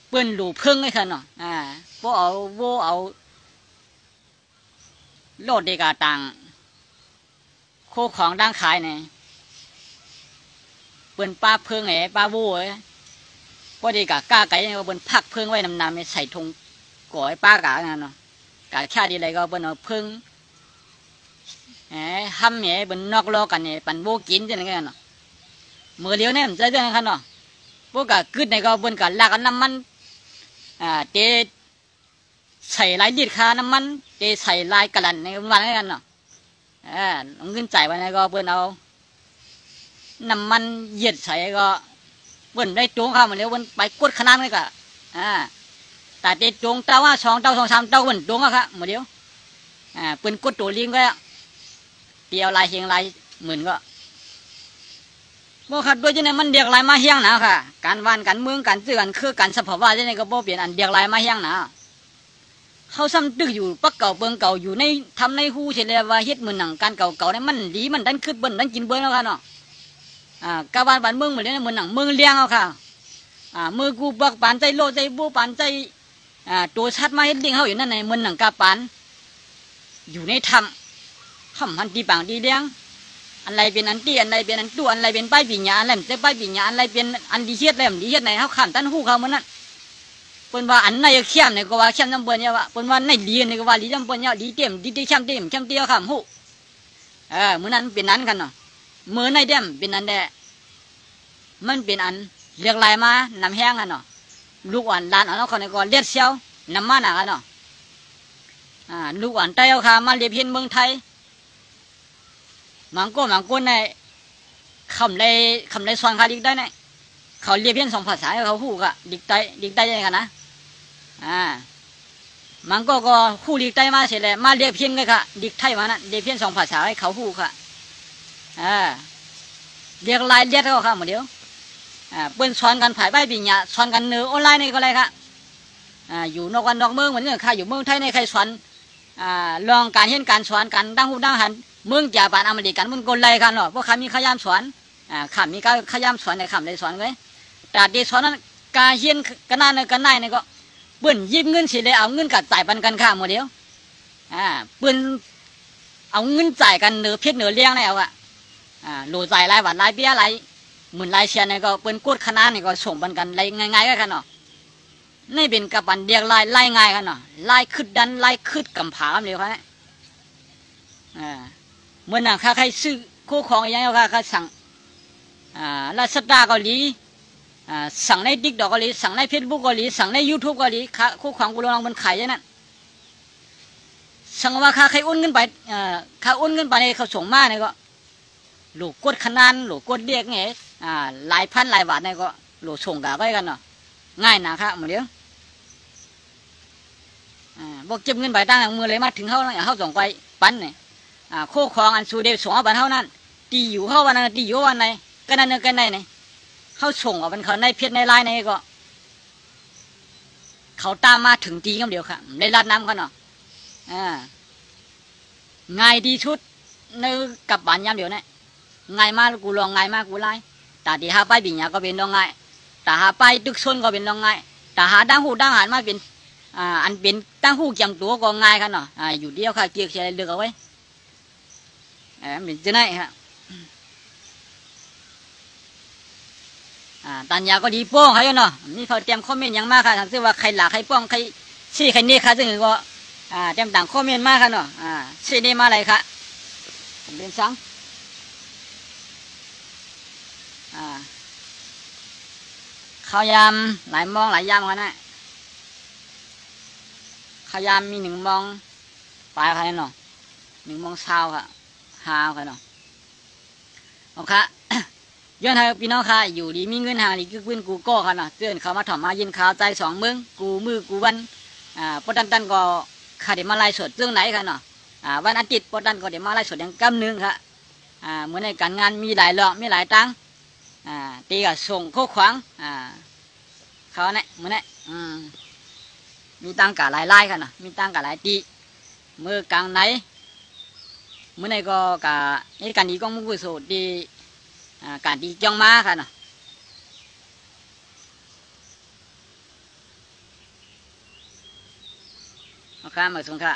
เปิ่นหลูเพิ่งไอ้ค่ะเนาะพวกเอาโลดเดกาตังโคของดังขายเนี่ยเปิ้นป้าเพิงไงป้าวู้ไอ้พอดีกะก้าไก่เนี่ยเปิ้นพักเพิงไว้นำใส่ถุงก่อไอ้ป้ากะนั่นเนาะกะแค่ดีไรก็เปิ้นเอาเพิงห้ำเนี่ยเปิ้นนอกล้อกันเนี่ยปั่นโบกินจังไงเนาะมือเลี้ยวเนี่ยมันจะจังไงคันเนาะพวกกะกึดเนี่ยก็เปิ้นกะลากน้ำมันเตใส่ลายดิดคาน้ำมันเตใส่ลายกระดันในวันนั้นเนาะเงินจ่ายไปเนี่ยก็เปิ้นเอาน้ำมันเหยียดใส่ก็เปิ้นได้จงข้าวมาเร็วเปิ้นไปกดขนาดเลยก็แต่เด็ดจงเต้าว่า2 เต้า 2 3 เต้าเปิ้นจงอะค่ะมาเดียวเปิ้นกดตัวลิงก็เตียวลายเฮียงลายหมื่นก็บ่ขัดด้วยจังได๋มันเรียกลายมาเฮียงนะค่ะการวานการเมืองการซื้อกันคือการสภาวะจังได๋ก็บ่เปลี่ยนอันเรียกลายมาเฮียงนะเขาซ้ำตึกอยู่ปักเก่าเบิ่งเก่าอยู่ในทำในฮู้เฉลี่ยว่าเฮ็ดมื้อหนังการเก่าๆนี่มันดีมันดันขึ้นเบิ่นดันกินเบิ่นแล้วค่ะเนาะกะบ้านเมืองเหมือนเนี่ยเหมือนหนังเมืองเลี้ยงเอาค่ะมือกูบักปานใจโลใจบูปานใจตัวชัดมาเฮ็ดเลี้ยงเขาอยู่นั่นในเหมือนหนังกาปานอยู่ในถ้ำพันตีปางตีเลี้ยงอะไรเป็นอันตีอันใดเป็นอันตัวอันใดเป็นป้ายปีญาอะไรเป็นป้ายปีญาอะไรเป็นอันดีเฮ็ดอะไรดีเฮ็ดไหนเขาข้ามตั้นหู้เขาเหมือนนั่นเปิ้นว่าอันไหนเข้มเนี่ยก็ว่าเข้มจำเปิ้นเนี่ยว่าเปิ้นว่าไหนดีเนี่ยก็ว่าดีจำเปิ้นเนี่ยดีเต็มดีเข้มเต็มเข้มเตี้ยข้ามหู้เหมือนนั้นเป็นนั้นกันเนาะมือในเดี่ยมเป็นอันแดมันเป็นอันเรียกลายมานำแห้งกันเนาะลูกอ่อนด้านเอาคนนี้ก็เลียดเชียวน้ำมันอ่ะกันเนาะลูกอ่อนใจเอาค่ะมาเรียบเพียนเมืองไทยมังโก้ในคำในซอนคาดิกได้เนี่ยเขาเรียบเพียน2 ภาษาเขาฮู้กะดิกได้ยังไงกันนะมังก็ฮู้ดิกได้มาเสร็จแล้วมาเรียบเพียนเลยค่ะดิกไทยมานะเรียบเพียน2 ภาษาให้เขาฮู้ค่ะเรียกลายเรียกเขาค่ะหมดเดียวเปิ้นสอนกันผ่ายใบปีญาสอนกันเนื้อออนไลน์นี่ก็เลยค่ะอยู่นอกวันนอกเมืองเหมือนกันค่ะอยู่เมืองไทยในใครสอนลองการเห็นการสอนกันดังหูดังหันเมืองจากบ้านอเมริกันมันก็เลยกันเนาะเพราะเขามีขยามสอนข้ามีการขยามสอนในข้ามได้สอนไว้แต่ที่สอนนั้นการเห็นกันนั่นกันได้นี่ก็เปิ้นยิบเงินสิเลยเอาเงินกับจ่ายปันกันค่ะหมดเดียวเปิ้นเอาเงินจ่ายกันเนื้อเพชรเนื้อเลี้ยงแล้วโหลจ่ายรายวันรายเบี้ยรายหมื่นรายเชียนนี่ก็เป็นกดคณะนี่ก็ส่งบันกันไล่ง่ายๆกันเนาะนี่เป็นกับบันเดียกไล่ง่ายกันเนาะไล่ขึ้นดันไล่ขึ้นกำผาเลยครับเมื่อน่ะข้าใครซื้อคู่ของอย่างเงี้ยข้าสั่งลาซาด้าเกาหลีสั่งในติ๊กต็อกเกาหลีสั่งในเฟซบุ๊กเกาหลีสั่งในยูทูบเกาหลีคู่ของกูลองมันขายอย่างนั้นสั่งว่าข้าใครโอนเงินไปข้าโอนเงินไปในเขาส่งมาเนี่ยก็หลูกกดขนาดหลูกกดเรียกไงหลายพันหลายบาทเนี่ยก็หลูกส่งกะไว้กันเนาะง่ายนะครับหมดเดียวบอกเก็บเงินไปตั้งมือเลยมาถึงเขาส่งไปปั้นเนี่ยโคของอันสูเดส่งเอาบันเท่านั้นตีอยู่เข้าวันนั้นตีอยู่วันไหนกันนั่นกันไหนเนี่ยเขาส่งเอาบันเขาในเพจในไลน์เนี่ยก็เขาตามมาถึงตีกันเดียวค่ะในรัดน้ำเขาเนาะง่ายดีชุดในกับบ้านยามเดียวเนี่ยง่ายมากกูลองง่ายมากกูไล่แต่ที่หาไปบิญญาก็เป็นลองง่ายแต่หาไปตึกซนก็เป็นลองง่ายแต่หาดังหูดังหันมาเป็นอันเป็นดังหูจำตัวก็ง่ายกันเนาะอยู่เดียวค่ะเกี่ยวเชียร์เลือกเอาไว้เป็นจะไหนฮะตัญญาก็ดีป้องให้เนาะนี่เขาเตรียมคอมเมนต์อย่างมากค่ะทางซึ่งว่าใครหลักใครป้องใคร ชี้ใครนี่ค่ะซึ่งก็เต็มต่างคอมเมนต์มากค่ะเนาะชี้นี่มาอะไรค่ะผมเป็นสังข้าวยำหลายมองหลายยำกันนะข้าวยำมี1 มองปลายค่ะเนาะ1 มองเช้าค่ะหาวค่ะเนาะโอเคย้อนให้พี่น้องค่ะอยู่ดีมีเงินหาดีคือพื้นกูก็ค่ะเนาะเตือนเขามาถอดมายินข่าวใจ2 มึงกูมือกูวันปอดันก็ขาดเดี๋ยวมาไล่สดเรื่องไหนค่ะเนาะวันอาทิตย์ปอดันก็เดี๋ยวมาไล่สดอย่างกำนึงค่ะเหมือนในการงานมีหลายเรื่องมีหลายตังตีกับส่งโคขวางเขาเนี่ยเหมือนเนี่ยมีตังกับหลายไล่ค่ะเนาะมีตังกับหลายตีมือกลางไหนเหมือนในก็กับนี่การดีก็มุ่งกุศลดีการดีจ้องมาค่ะเนาะโอเคมาส่งค่ะ